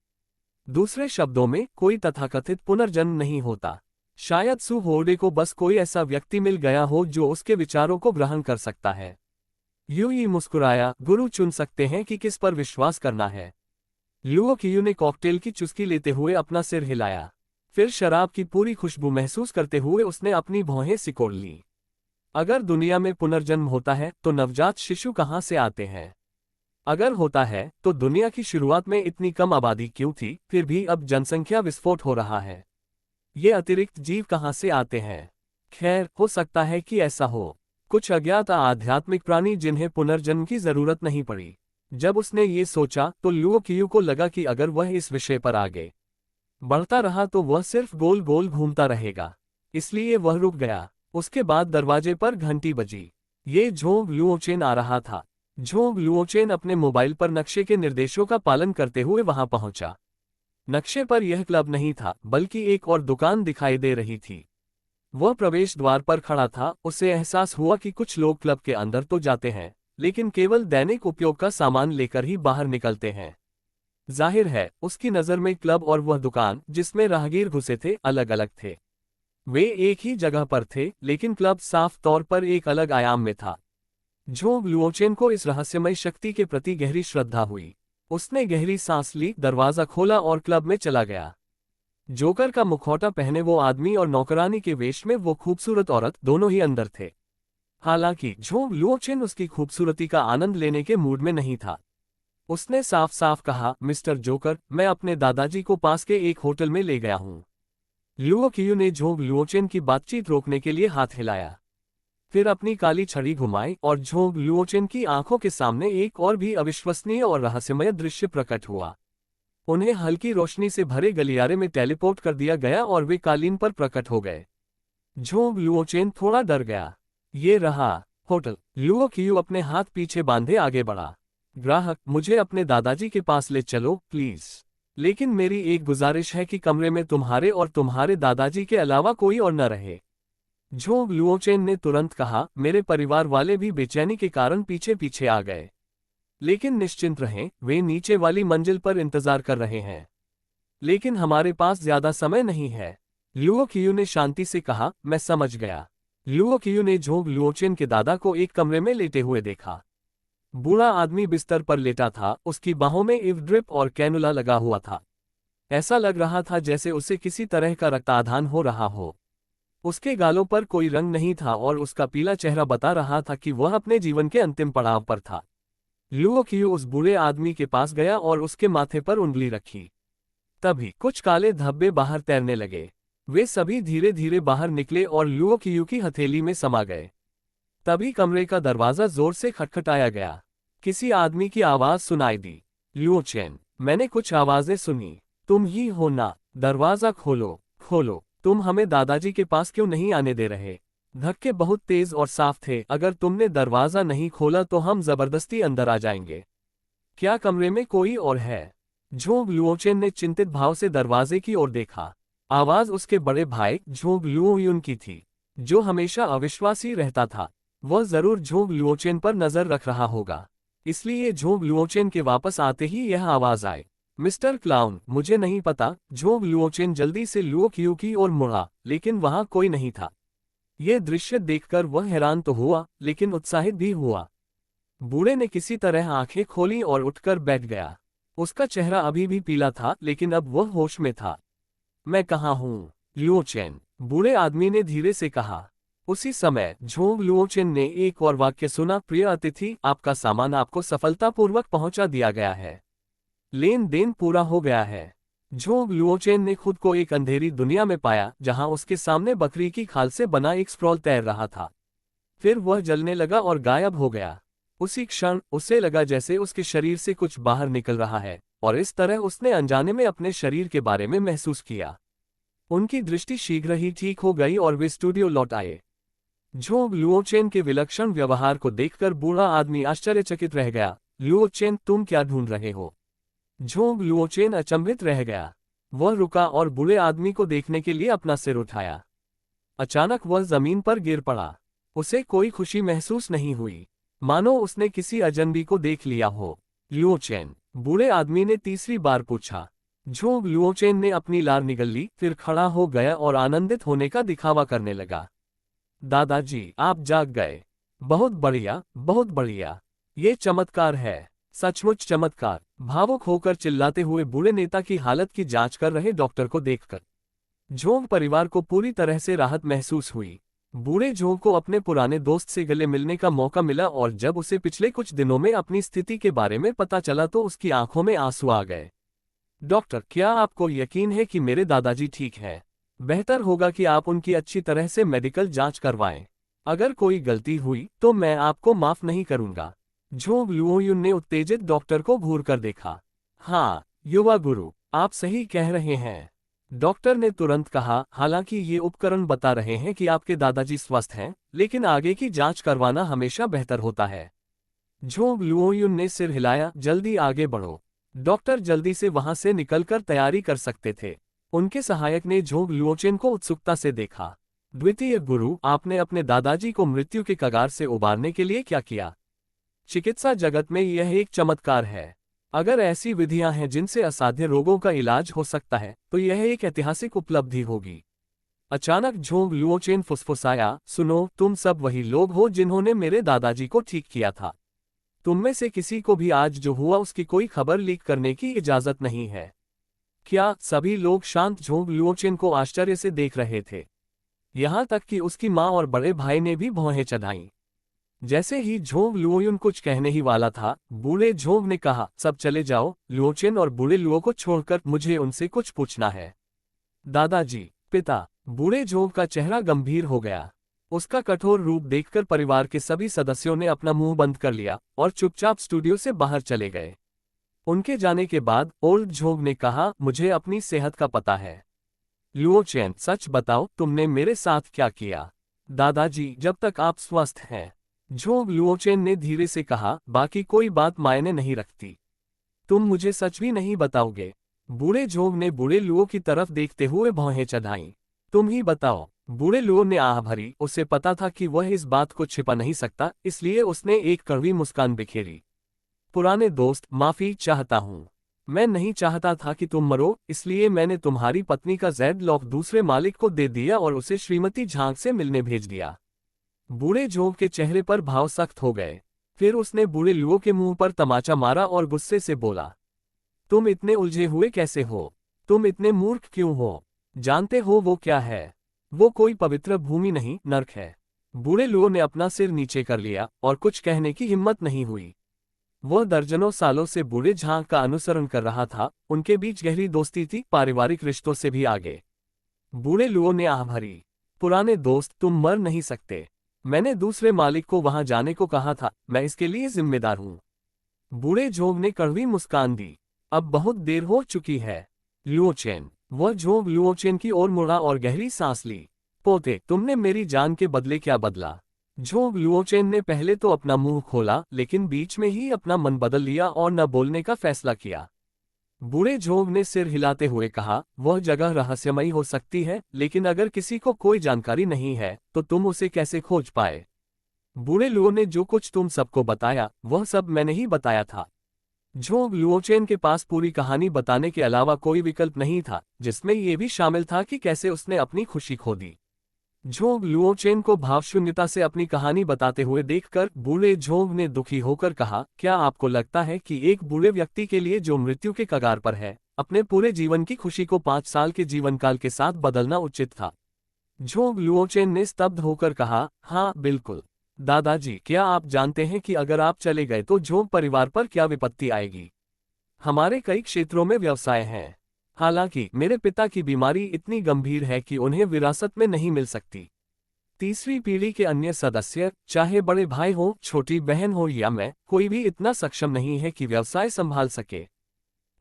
दूसरे शब्दों में, कोई तथाकथित पुनर्जन्म नहीं होता। शायद सु होडे को बस कोई ऐसा व्यक्ति मिल गया हो जो उसके विचारों को ग्रहण कर सकता है। यू यी मुस्कुराया, गुरु चुन सकते हैं कि किस पर विश्वास करना है। लुओ कियू ने कॉकटेल की चुस्की लेते हुए अपना सिर हिलाया। फिर शराब की पूरी खुशबू महसूस करते हुए उसने अपनी भौहें सिकोड़ ली। अगर दुनिया में पुनर्जन्म होता है तो नवजात शिशु कहाँ से आते हैं? अगर होता है तो दुनिया की शुरुआत में इतनी कम आबादी क्यों थी? फिर भी अब जनसंख्या विस्फोट हो रहा है। ये अतिरिक्त जीव कहाँ से आते हैं? खैर, हो सकता है कि ऐसा हो। कुछ अज्ञात आध्यात्मिक प्राणी जिन्हें पुनर्जन्म की जरूरत नहीं पड़ी। जब उसने ये सोचा तो लुओ कियू को लगा कि अगर वह इस विषय पर आगे बढ़ता रहा तो वह सिर्फ गोल गोल घूमता रहेगा। इसलिए वह रुक गया। उसके बाद दरवाजे पर घंटी बजी। ये झोंग लुओचेन आ रहा था। झोंग लुओचेन अपने मोबाइल पर नक्शे के निर्देशों का पालन करते हुए वहां पहुंचा। नक्शे पर यह क्लब नहीं था, बल्कि एक और दुकान दिखाई दे रही थी। वह प्रवेश द्वार पर खड़ा था। उसे एहसास हुआ कि कुछ लोग क्लब के अंदर तो जाते हैं, लेकिन केवल दैनिक उपयोग का सामान लेकर ही बाहर निकलते हैं। जाहिर है, उसकी नज़र में क्लब और वह दुकान जिसमें राहगीर घुसे थे अलग अलग थे। वे एक ही जगह पर थे, लेकिन क्लब साफ तौर पर एक अलग आयाम में था। झोंग लुओचेन को इस रहस्यमय शक्ति के प्रति गहरी श्रद्धा हुई। उसने गहरी सांस ली, दरवाजा खोला और क्लब में चला गया। जोकर का मुखौटा पहने वो आदमी और नौकरानी के वेश में वो खूबसूरत औरत दोनों ही अंदर थे। हालांकि झोंग लुओचेन उसकी खूबसूरती का आनंद लेने के मूड में नहीं था। उसने साफ साफ कहा, मिस्टर जोकर, मैं अपने दादाजी को पास के एक होटल में ले गया हूँ। लुओ कियू ने झोंग लुओचेन की बातचीत रोकने के लिए हाथ हिलाया। फिर अपनी काली छड़ी घुमाई और झोंग लुओचेन की आंखों के सामने एक और भी अविश्वसनीय और रहस्यमय दृश्य प्रकट हुआ। उन्हें हल्की रोशनी से भरे गलियारे में टेलीपोर्ट कर दिया गया और वे कालीन पर प्रकट हो गए। झोंग लुओचेन थोड़ा डर गया। ये रहा होटल। लुओ कियू अपने हाथ पीछे बांधे आगे बढ़ा। ग्राहक, मुझे अपने दादाजी के पास ले चलो प्लीज। लेकिन मेरी एक गुजारिश है कि कमरे में तुम्हारे और तुम्हारे दादाजी के अलावा कोई और न रहे। झोंग लुओचेन ने तुरंत कहा, मेरे परिवार वाले भी बेचैनी के कारण पीछे पीछे आ गए। लेकिन निश्चिंत रहें, वे नीचे वाली मंजिल पर इंतजार कर रहे हैं। लेकिन हमारे पास ज्यादा समय नहीं है। लुओ कियू ने शांति से कहा, मैं समझ गया। लुओ कियू ने झोंग लुओचेन के दादा को एक कमरे में लेटे हुए देखा। बूढ़ा आदमी बिस्तर पर लेटा था, उसकी बाहों में इव ड्रिप और कैनुला लगा हुआ था। ऐसा लग रहा था जैसे उसे किसी तरह का रक्ताधान हो रहा हो। उसके गालों पर कोई रंग नहीं था और उसका पीला चेहरा बता रहा था कि वह अपने जीवन के अंतिम पड़ाव पर था। लुओ कियू उस बूढ़े आदमी के पास गया और उसके माथे पर उंगली रखी। तभी कुछ काले धब्बे बाहर तैरने लगे। वे सभी धीरे धीरे बाहर निकले और लुओ कियू की हथेली में समा गए। तभी कमरे का दरवाजा जोर से खटखटाया गया। किसी आदमी की आवाज सुनाई दी, लुओचेन, मैंने कुछ आवाजें सुनी। तुम ही हो ना? दरवाजा खोलो, खोलो। तुम हमें दादाजी के पास क्यों नहीं आने दे रहे? धक्के बहुत तेज और साफ थे। अगर तुमने दरवाजा नहीं खोला तो हम जबरदस्ती अंदर आ जाएंगे। क्या कमरे में कोई और है? झोंग लुओचेन ने चिंतित भाव से दरवाजे की ओर देखा। आवाज उसके बड़े भाई झोंग लुओयुन की थी, जो हमेशा अविश्वासी रहता था। वह जरूर झोंग लुओचेन पर नजर रख रहा होगा, इसलिए झोंग लुओचेन के वापस आते ही यह आवाज आई, मिस्टर क्लाउन, मुझे नहीं पता। झोंग लुओचेन जल्दी से लुओ कियू की ओर मुड़ा, लेकिन वहां कोई नहीं था। यह दृश्य देखकर वह हैरान तो हुआ, लेकिन उत्साहित भी हुआ। बूढ़े ने किसी तरह आंखें खोली और उठकर बैठ गया। उसका चेहरा अभी भी पीला था, लेकिन अब वह होश में था। मैं कहाँ हूँ? लुओचेन, बूढ़े आदमी ने धीरे से कहा। उसी समय झोंग लुओचेन ने एक और वाक्य सुना, प्रिय अतिथि, आपका सामान आपको सफलतापूर्वक पहुंचा दिया गया है। लेन देन पूरा हो गया है। झोंग लुओचेन ने खुद को एक अंधेरी दुनिया में पाया, जहां उसके सामने बकरी की खाल से बना एक स्क्रॉल तैर रहा था। फिर वह जलने लगा और गायब हो गया। उसी क्षण उसे लगा जैसे उसके शरीर से कुछ बाहर निकल रहा है, और इस तरह उसने अनजाने में अपने शरीर के बारे में महसूस किया। उनकी दृष्टि शीघ्र ही ठीक हो गई और वे स्टूडियो लौट आए। झोंग लुओचेन के विलक्षण व्यवहार को देखकर बूढ़ा आदमी आश्चर्यचकित रह गया। लुओचेन, तुम क्या ढूंढ रहे हो? झोंग लुओचेन अचंभित रह गया। वह रुका और बूढ़े आदमी को देखने के लिए अपना सिर उठाया। अचानक वह जमीन पर गिर पड़ा। उसे कोई खुशी महसूस नहीं हुई, मानो उसने किसी अजनबी को देख लिया हो। लुओचेन, बूढ़े आदमी ने तीसरी बार पूछा। झोंग लुओचेन ने अपनी लार निगल ली, फिर खड़ा हो गया और आनंदित होने का दिखावा करने लगा। दादाजी, आप जाग गए। बहुत बढ़िया, बहुत बढ़िया। ये चमत्कार है, सचमुच चमत्कार। भावुक होकर चिल्लाते हुए बूढ़े नेता की हालत की जांच कर रहे डॉक्टर को देखकर झोंग परिवार को पूरी तरह से राहत महसूस हुई। बूढ़े झोंग को अपने पुराने दोस्त से गले मिलने का मौका मिला, और जब उसे पिछले कुछ दिनों में अपनी स्थिति के बारे में पता चला तो उसकी आंखों में आंसू आ गए। डॉक्टर, क्या आपको यकीन है कि मेरे दादाजी ठीक है? बेहतर होगा कि आप उनकी अच्छी तरह से मेडिकल जांच करवाएं। अगर कोई गलती हुई तो मैं आपको माफ नहीं करूंगा। झोंग लुओयुन ने उत्तेजित डॉक्टर को घूर कर देखा। हाँ, युवा गुरु, आप सही कह रहे हैं। डॉक्टर ने तुरंत कहा, हालांकि ये उपकरण बता रहे हैं कि आपके दादाजी स्वस्थ हैं, लेकिन आगे की जांच करवाना हमेशा बेहतर होता है। झोंग लुओयुन ने सिर हिलाया, जल्दी आगे बढ़ो। डॉक्टर जल्दी से वहां से निकलकर तैयारी कर सकते थे। उनके सहायक ने झोंग लुओचेन को उत्सुकता से देखा। द्वितीय गुरु, आपने अपने दादाजी को मृत्यु के कगार से उबारने के लिए क्या किया? चिकित्सा जगत में यह एक चमत्कार है। अगर ऐसी विधियां हैं जिनसे असाध्य रोगों का इलाज हो सकता है, तो यह एक ऐतिहासिक उपलब्धि होगी। अचानक झोंग लुओचेन फुसफुसाया, सुनो, तुम सब वही लोग हो जिन्होंने मेरे दादाजी को ठीक किया था। तुम में से किसी को भी आज जो हुआ उसकी कोई खबर लीक करने की इजाजत नहीं है। क्या? सभी लोग शांत झोंग लुओचेन को आश्चर्य से देख रहे थे। यहां तक कि उसकी मां और बड़े भाई ने भी भौहें चढ़ाईं। जैसे ही झोंग लुओयुन कुछ कहने ही वाला था, बूढ़े झोंग ने कहा, सब चले जाओ। लुओचेन और बूढ़े लुओ को छोड़कर मुझे उनसे कुछ पूछना है। दादाजी, पिता। बूढ़े झोंग का चेहरा गंभीर हो गया। उसका कठोर रूप देखकर परिवार के सभी सदस्यों ने अपना मुंह बंद कर लिया और चुपचाप स्टूडियो से बाहर चले गए। उनके जाने के बाद ओल्ड झोंग ने कहा, मुझे अपनी सेहत का पता है। लुओचेन, सच बताओ, तुमने मेरे साथ क्या किया? दादाजी, जब तक आप स्वस्थ हैं। झोंग लुओचेन ने धीरे से कहा, बाकी कोई बात मायने नहीं रखती। तुम मुझे सच भी नहीं बताओगे? बूढ़े जोग ने बूढ़े लुओ की तरफ देखते हुए भौहें चढ़ाईं। तुम ही बताओ। बूढ़े लुओ ने आह भरी। उसे पता था कि वह इस बात को छिपा नहीं सकता, इसलिए उसने एक कड़वी मुस्कान बिखेरी। पुराने दोस्त, माफी चाहता हूँ। मैं नहीं चाहता था कि तुम मरो, इसलिए मैंने तुम्हारी पत्नी का जेड लॉक दूसरे मालिक को दे दिया और उसे श्रीमती झांग से मिलने भेज दिया। बूढ़े जोग के चेहरे पर भाव सख्त हो गए। फिर उसने बूढ़े लुओ के मुंह पर तमाचा मारा और गुस्से से बोला, तुम इतने उलझे हुए कैसे हो? तुम इतने मूर्ख क्यों हो? जानते हो वो क्या है? वो कोई पवित्र भूमि नहीं, नर्क है। बूढ़े लुओ ने अपना सिर नीचे कर लिया और कुछ कहने की हिम्मत नहीं हुई। वह दर्जनों सालों से बूढ़े झांग का अनुसरण कर रहा था, उनके बीच गहरी दोस्ती थी, पारिवारिक रिश्तों से भी आगे। बूढ़े लुओ ने आह भरी। पुराने दोस्त, तुम मर नहीं सकते। मैंने दूसरे मालिक को वहां जाने को कहा था, मैं इसके लिए जिम्मेदार हूं। बूढ़े जोग ने कड़वी मुस्कान दी। अब बहुत देर हो चुकी है। लुओचेन। वह जोग लुओचेन की ओर मुड़ा और गहरी सांस ली। पोते, तुमने मेरी जान के बदले क्या बदला? जोग लुओचेन ने पहले तो अपना मुंह खोला, लेकिन बीच में ही अपना मन बदल लिया और न बोलने का फैसला किया। बूढ़े जोग ने सिर हिलाते हुए कहा, वह जगह रहस्यमयी हो सकती है, लेकिन अगर किसी को कोई जानकारी नहीं है तो तुम उसे कैसे खोज पाए? बूढ़े लुओ ने जो कुछ तुम सबको बताया वह सब मैंने ही बताया था। जोग लुओचेन के पास पूरी कहानी बताने के अलावा कोई विकल्प नहीं था, जिसमें ये भी शामिल था कि कैसे उसने अपनी खुशी खो दी। जोग लुओचेन को भावशून्यता से अपनी कहानी बताते हुए देखकर बूढ़े जोग ने दुखी होकर कहा, क्या आपको लगता है कि एक बूढ़े व्यक्ति के लिए जो मृत्यु के कगार पर है, अपने पूरे जीवन की खुशी को 5 साल के जीवनकाल के साथ बदलना उचित था? जोग लुओचेन ने स्तब्ध होकर कहा, हाँ बिल्कुल। दादाजी, क्या आप जानते हैं कि अगर आप चले गए तो जोग परिवार पर क्या विपत्ति आएगी? हमारे कई क्षेत्रों में व्यवसाय हैं। हालांकि मेरे पिता की बीमारी इतनी गंभीर है कि उन्हें विरासत में नहीं मिल सकती। तीसरी पीढ़ी के अन्य सदस्य, चाहे बड़े भाई हो, छोटी बहन हो या मैं, कोई भी इतना सक्षम नहीं है कि व्यवसाय संभाल सके।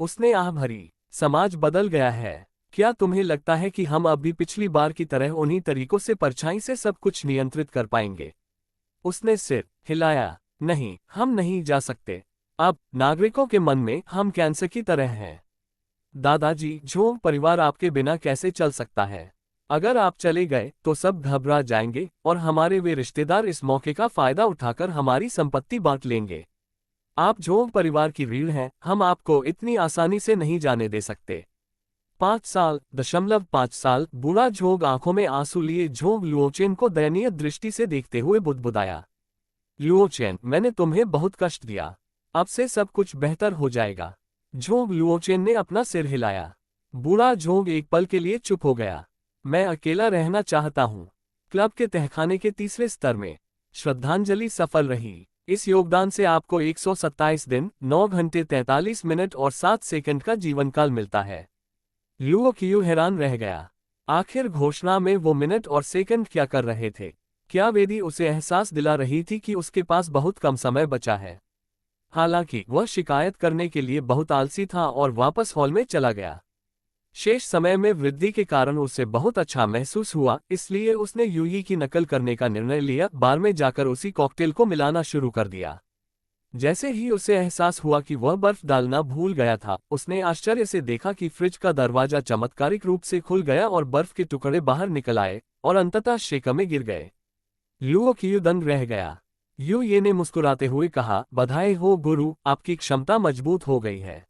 उसने आह भरी। समाज बदल गया है। क्या तुम्हें लगता है कि हम अब भी पिछली बार की तरह उन्हीं तरीकों से परछाई से सब कुछ नियंत्रित कर पाएंगे? उसने सिर हिलाया। नहीं, हम नहीं जा सकते। अब नागरिकों के मन में हम कैंसर की तरह हैं। दादाजी, जोग परिवार आपके बिना कैसे चल सकता है? अगर आप चले गए तो सब घबरा जाएंगे और हमारे वे रिश्तेदार इस मौके का फायदा उठाकर हमारी संपत्ति बांट लेंगे। आप जोग परिवार की रीढ़ हैं, हम आपको इतनी आसानी से नहीं जाने दे सकते। 5 साल, 5 साल। बूढ़ा जोग आंखों में आंसू लिए जोग लुओचेन को दयनीय दृष्टि से देखते हुए बुदबुदाया। लुओचेन, मैंने तुम्हें बहुत कष्ट दिया। अब से सब कुछ बेहतर हो जाएगा। जोग लुओचेन ने अपना सिर हिलाया। बूढ़ा जोग एक पल के लिए चुप हो गया। मैं अकेला रहना चाहता हूँ। क्लब के तहखाने के तीसरे स्तर में श्रद्धांजलि सफल रही। इस योगदान से आपको 127 दिन, 9 घंटे 43 मिनट और 7 सेकंड का जीवनकाल मिलता है। लुओ कियू हैरान रह गया। आखिर घोषणा में वो मिनट और सेकंड क्या कर रहे थे? क्या वेदी उसे एहसास दिला रही थी कि उसके पास बहुत कम समय बचा है? हालांकि वह शिकायत करने के लिए बहुत आलसी था और वापस हॉल में चला गया। शेष समय में वृद्धि के कारण उसे बहुत अच्छा महसूस हुआ, इसलिए उसने यूई की नकल करने का निर्णय लिया, बार में जाकर उसी कॉकटेल को मिलाना शुरू कर दिया। जैसे ही उसे एहसास हुआ कि वह बर्फ डालना भूल गया था, उसने आश्चर्य से देखा कि फ्रिज का दरवाजा चमत्कारिक रूप से खुल गया और बर्फ के टुकड़े बाहर निकल आए और अंततः शेक में गिर गए। लुओ कियू दंग रह गया। यू ये ने मुस्कुराते हुए कहा, बधाई हो गुरु, आपकी क्षमता मजबूत हो गई है।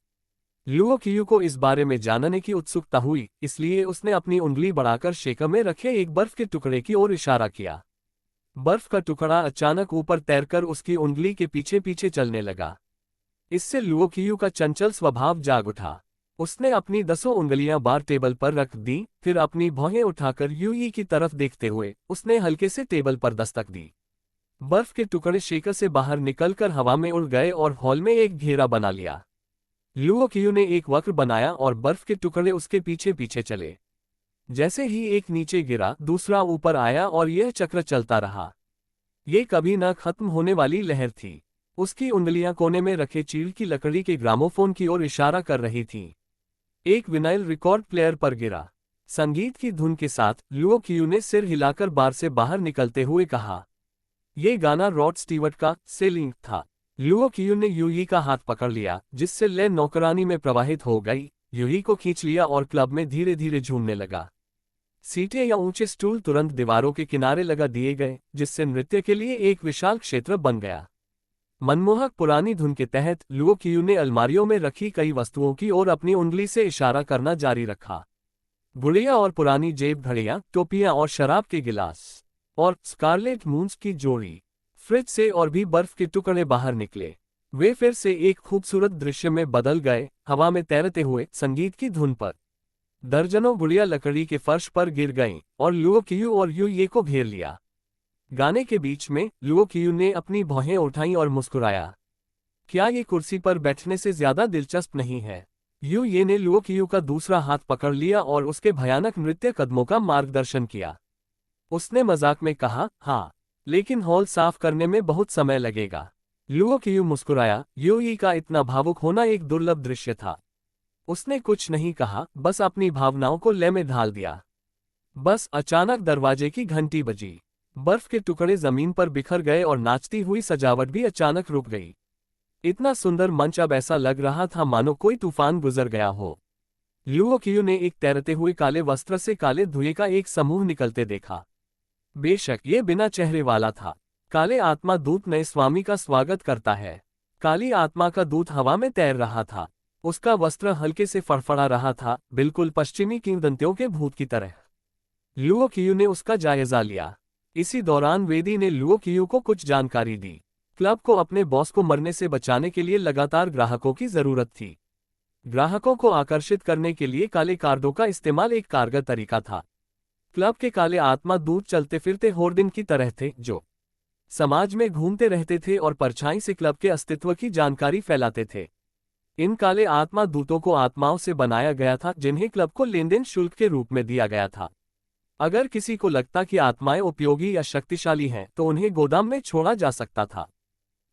लुओ कियू को इस बारे में जानने की उत्सुकता हुई, इसलिए उसने अपनी उंगली बढ़ाकर शेकर में रखे एक बर्फ के टुकड़े की ओर इशारा किया। बर्फ का टुकड़ा अचानक ऊपर तैरकर उसकी उंगली के पीछे पीछे चलने लगा। इससे लुओ कियू का चंचल स्वभाव जाग उठा। उसने अपनी 10 उंगलियां बार टेबल पर रख दी, फिर अपनी भौहें उठाकर यूई की तरफ देखते हुए उसने हल्के से टेबल पर दस्तक दी। बर्फ के टुकड़े शेकर से बाहर निकलकर हवा में उड़ गए और हॉल में एक घेरा बना लिया। लुओ कियू ने एक वक्र बनाया और बर्फ के टुकड़े उसके पीछे पीछे चले। जैसे ही एक नीचे गिरा, दूसरा ऊपर आया और यह चक्र चलता रहा। ये कभी न खत्म होने वाली लहर थी। उसकी उंगलियां कोने में रखे चीड़ की लकड़ी के ग्रामोफोन की ओर इशारा कर रही थीं। एक विनाइल रिकॉर्ड प्लेयर पर गिरा। संगीत की धुन के साथ लुओ कियू ने सिर हिलाकर बार से बाहर निकलते हुए कहा, यह गाना रॉड स्टीवर्ट का सेलिंग था। लुओ कियू ने यूई का हाथ पकड़ लिया, जिससे ले नौकरानी में प्रवाहित हो गई। यूई को खींच लिया और क्लब में धीरे धीरे झूमने लगा। सीटें या ऊंचे स्टूल तुरंत दीवारों के किनारे लगा दिए गए, जिससे नृत्य के लिए एक विशाल क्षेत्र बन गया। मनमोहक पुरानी धुन के तहत लुओ कियू ने अलमारियों में रखी कई वस्तुओं की ओर अपनी उंगली से इशारा करना जारी रखा। गुड़िया और पुरानी जेब घड़ियां, टोपियां और शराब के गिलास और स्कारलेट मून्स की जोड़ी। फ्रिज से और भी बर्फ के टुकड़े बाहर निकले। वे फिर से एक खूबसूरत दृश्य में बदल गए, हवा में तैरते हुए संगीत की धुन पर। दर्जनों गुड़िया लकड़ी के फर्श पर गिर गईं और लुओ कियू और यूई को घेर लिया। गाने के बीच में लुओ कियू ने अपनी भौहें उठाईं और मुस्कुराया। क्या ये कुर्सी पर बैठने से ज्यादा दिलचस्प नहीं है? यूई ने लुओ कियू का दूसरा हाथ पकड़ लिया और उसके भयानक नृत्य कदमों का मार्गदर्शन किया। उसने मजाक में कहा, हाँ, लेकिन हॉल साफ करने में बहुत समय लगेगा। लुओ कियू मुस्कुराया। यूई का इतना भावुक होना एक दुर्लभ दृश्य था। उसने कुछ नहीं कहा, बस अपनी भावनाओं को लय में ढाल दिया। बस अचानक दरवाजे की घंटी बजी। बर्फ के टुकड़े जमीन पर बिखर गए और नाचती हुई सजावट भी अचानक रुक गई। इतना सुंदर मंच अब ऐसा लग रहा था मानो कोई तूफान गुजर गया हो। लुओ कियू ने एक तैरते हुए काले वस्त्र से काले धुएं का एक समूह निकलते देखा। बेशक ये बिना चेहरे वाला था। काले आत्मा दूत नए स्वामी का स्वागत करता है। काली आत्मा का दूत हवा में तैर रहा था। उसका वस्त्र हल्के से फड़फड़ा रहा था, बिल्कुल पश्चिमी किंवदंतियों के भूत की तरह। लुओ कियू ने उसका जायजा लिया। इसी दौरान वेदी ने लुओ कियू को कुछ जानकारी दी। क्लब को अपने बॉस को मरने से बचाने के लिए लगातार ग्राहकों की जरूरत थी। ग्राहकों को आकर्षित करने के लिए काले कार्डों का इस्तेमाल एक कारगर तरीका था। क्लब के काले आत्मा दूत चलते फिरते होर्डिंग की तरह थे, जो समाज में घूमते रहते थे और परछाई से क्लब के अस्तित्व की जानकारी फैलाते थे। इन काले आत्मा दूतों को आत्माओं से बनाया गया था, जिन्हें क्लब को लेनदेन शुल्क के रूप में दिया गया था। अगर किसी को लगता कि आत्माएं उपयोगी या शक्तिशाली हैं, तो उन्हें गोदाम में छोड़ा जा सकता था।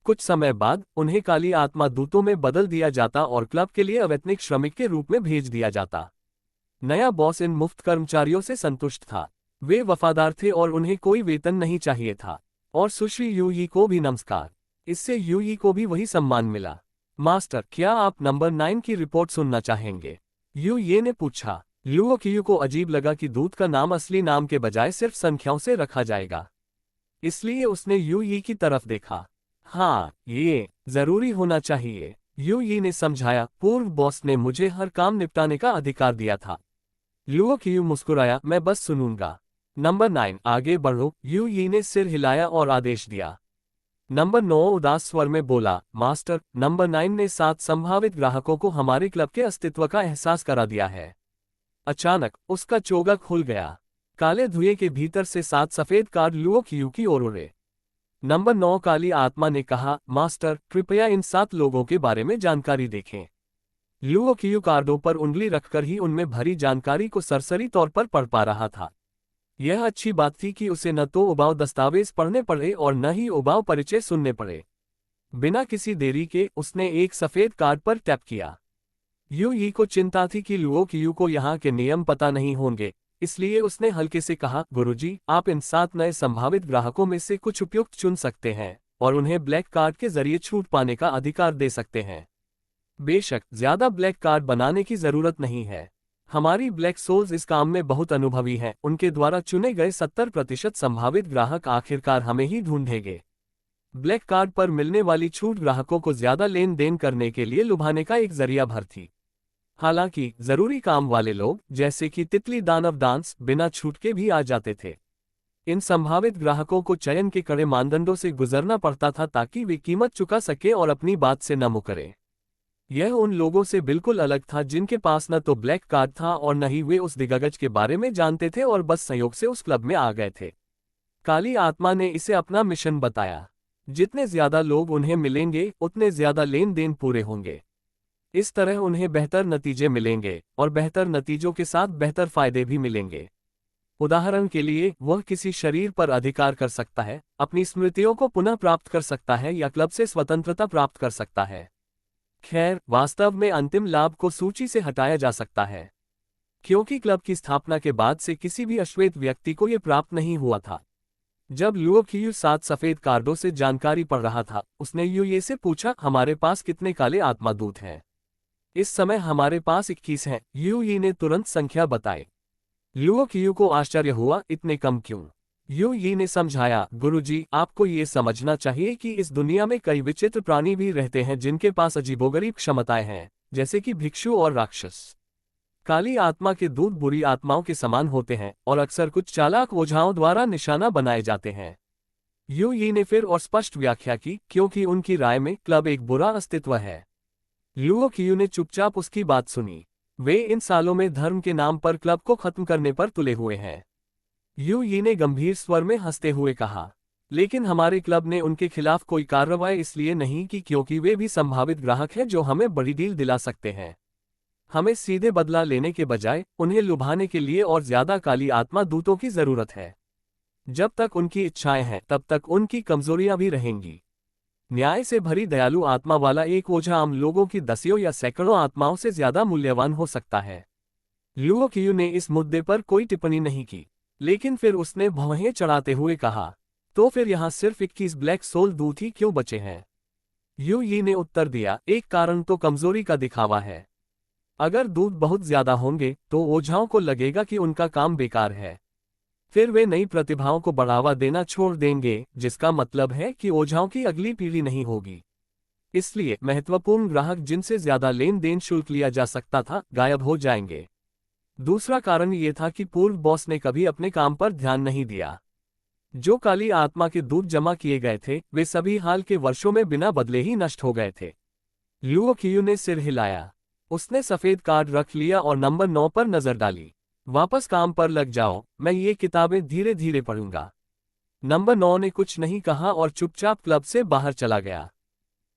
कुछ समय बाद उन्हें काली आत्मा दूतों में बदल दिया जाता और क्लब के लिए अवैतनिक श्रमिक के रूप में भेज दिया जाता। नया बॉस इन मुफ्त कर्मचारियों से संतुष्ट था। वे वफादार थे और उन्हें कोई वेतन नहीं चाहिए था। और सुश्री यूई को भी नमस्कार। इससे यूई को भी वही सम्मान मिला। मास्टर, क्या आप नंबर 9 की रिपोर्ट सुनना चाहेंगे? यूई ने पूछा। लुओ कियू को अजीब लगा कि दूत का नाम असली नाम के बजाय सिर्फ संख्याओं से रखा जाएगा। इसलिए उसने यूई की तरफ देखा। हाँ, ये जरूरी होना चाहिए, यूई ने समझाया। पूर्व बॉस ने मुझे हर काम निपटाने का अधिकार दिया था। लुओ कियू मुस्कुराया, मैं बस सुनूंगा। नंबर 9, आगे बढ़ो, यूई ने सिर हिलाया और आदेश दिया। नंबर 9 उदास स्वर में बोला, मास्टर, नंबर 9 ने 7 संभावित ग्राहकों को हमारे क्लब के अस्तित्व का एहसास करा दिया है। अचानक उसका चोगा खुल गया। काले धुएं के भीतर से 7 सफेद कार्ड लुओ कियू की ओर उड़े। नंबर 9 काली आत्मा ने कहा, मास्टर, कृपया इन 7 लोगों के बारे में जानकारी देखें। लुओ कियू कार्डों पर उंगली रखकर ही उनमें भरी जानकारी को सरसरी तौर पर पढ़ पा रहा था। यह अच्छी बात थी कि उसे न तो उबाऊ दस्तावेज पढ़ने पड़े और न ही उबाऊ परिचय सुनने पड़े। बिना किसी देरी के उसने एक सफेद कार्ड पर टैप किया। यूई को चिंता थी कि लुओ कियू को यहाँ के नियम पता नहीं होंगे, इसलिए उसने हल्के से कहा, गुरुजी, आप इन 7 नए संभावित ग्राहकों में से कुछ उपयुक्त चुन सकते हैं और उन्हें ब्लैक कार्ड के जरिए छूट पाने का अधिकार दे सकते हैं। बेशक ज्यादा ब्लैक कार्ड बनाने की जरूरत नहीं है। हमारी ब्लैक सोल्स इस काम में बहुत अनुभवी हैं। उनके द्वारा चुने गए 70% संभावित ग्राहक आखिरकार हमें ही ढूंढेंगे। ब्लैक कार्ड पर मिलने वाली छूट ग्राहकों को ज्यादा लेन देन करने के लिए लुभाने का एक जरिया भर थी। हालांकि जरूरी काम वाले लोग, जैसे कि तितली दानव डांस, बिना छूट के भी आ जाते थे। इन संभावित ग्राहकों को चयन के कड़े मानदंडों से गुजरना पड़ता था ताकि वे कीमत चुका सके और अपनी बात से न मुकरे। यह उन लोगों से बिल्कुल अलग था जिनके पास न तो ब्लैक कार्ड था और न ही वे उस दिग्गज के बारे में जानते थे और बस संयोग से उस क्लब में आ गए थे। काली आत्मा ने इसे अपना मिशन बताया। जितने ज्यादा लोग उन्हें मिलेंगे, उतने ज्यादा लेन देन पूरे होंगे। इस तरह उन्हें बेहतर नतीजे मिलेंगे और बेहतर नतीजों के साथ बेहतर फायदे भी मिलेंगे। उदाहरण के लिए, वह किसी शरीर पर अधिकार कर सकता है, अपनी स्मृतियों को पुनः प्राप्त कर सकता है या क्लब से स्वतंत्रता प्राप्त कर सकता है। खैर, वास्तव में अंतिम लाभ को सूची से हटाया जा सकता है, क्योंकि क्लब की स्थापना के बाद से किसी भी अश्वेत व्यक्ति को यह प्राप्त नहीं हुआ था। जब लुओ कियू 7 सफेद कार्डों से जानकारी पढ़ रहा था, उसने यूई से पूछा, हमारे पास कितने काले आत्मा दूत हैं? इस समय हमारे पास 21 हैं। यू यी ने तुरंत संख्या बताई। लुओ कियू को आश्चर्य हुआ, इतने कम क्यों? यू यी ने समझाया, गुरुजी, आपको ये समझना चाहिए कि इस दुनिया में कई विचित्र प्राणी भी रहते हैं जिनके पास अजीबोगरीब क्षमताएं हैं, जैसे कि भिक्षु और राक्षस। काली आत्मा के दूत बुरी आत्माओं के समान होते हैं और अक्सर कुछ चालाक ओझाओं द्वारा निशाना बनाए जाते हैं। यू यी ने फिर और स्पष्ट व्याख्या की, क्योंकि उनकी राय में क्लब एक बुरा अस्तित्व है। लुओ कियू ने चुपचाप उसकी बात सुनी। वे इन सालों में धर्म के नाम पर क्लब को खत्म करने पर तुले हुए हैं। यू यी ने गंभीर स्वर में हंसते हुए कहा, लेकिन हमारे क्लब ने उनके खिलाफ कोई कार्रवाई इसलिए नहीं की क्योंकि वे भी संभावित ग्राहक हैं जो हमें बड़ी डील दिला सकते हैं। हमें सीधे बदला लेने के बजाय उन्हें लुभाने के लिए और ज्यादा काली आत्मा दूतों की जरूरत है। जब तक उनकी इच्छाएं हैं तब तक उनकी कमजोरियां भी रहेंगी। न्याय से भरी दयालु आत्मा वाला एक ओझा आम लोगों की दसियों या सैकड़ों आत्माओं से ज्यादा मूल्यवान हो सकता है। लुओ कियू ने इस मुद्दे पर कोई टिप्पणी नहीं की, लेकिन फिर उसने भौहें चढ़ाते हुए कहा, तो फिर यहाँ सिर्फ 21 ब्लैक सोल दूत ही क्यों बचे हैं? यू यी ने उत्तर दिया, एक कारण तो कमजोरी का दिखावा है। अगर दूत बहुत ज्यादा होंगे तो ओझाओं को लगेगा कि उनका काम बेकार है। फिर वे नई प्रतिभाओं को बढ़ावा देना छोड़ देंगे, जिसका मतलब है कि ओझाओं की अगली पीढ़ी नहीं होगी। इसलिए महत्वपूर्ण ग्राहक जिनसे ज्यादा लेन देन शुल्क लिया जा सकता था, गायब हो जाएंगे। दूसरा कारण ये था कि पूर्व बॉस ने कभी अपने काम पर ध्यान नहीं दिया। जो काली आत्मा के दूत जमा किए गए थे, वे सभी हाल के वर्षों में बिना बदले ही नष्ट हो गए थे। लुओ कियू ने सिर हिलाया। उसने सफेद कार्ड रख लिया और नंबर 9 पर नजर डाली। वापस काम पर लग जाओ, मैं ये किताबें धीरे धीरे पढ़ूंगा। नंबर 9 ने कुछ नहीं कहा और चुपचाप क्लब से बाहर चला गया।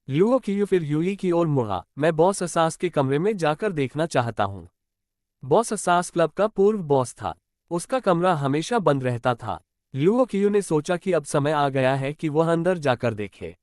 लुओ कियू फिर यूई की ओर मुड़ा, मैं बॉस असास के कमरे में जाकर देखना चाहता हूँ। बॉस असास क्लब का पूर्व बॉस था। उसका कमरा हमेशा बंद रहता था। लुओ कियू ने सोचा कि अब समय आ गया है कि वह अंदर जाकर देखे।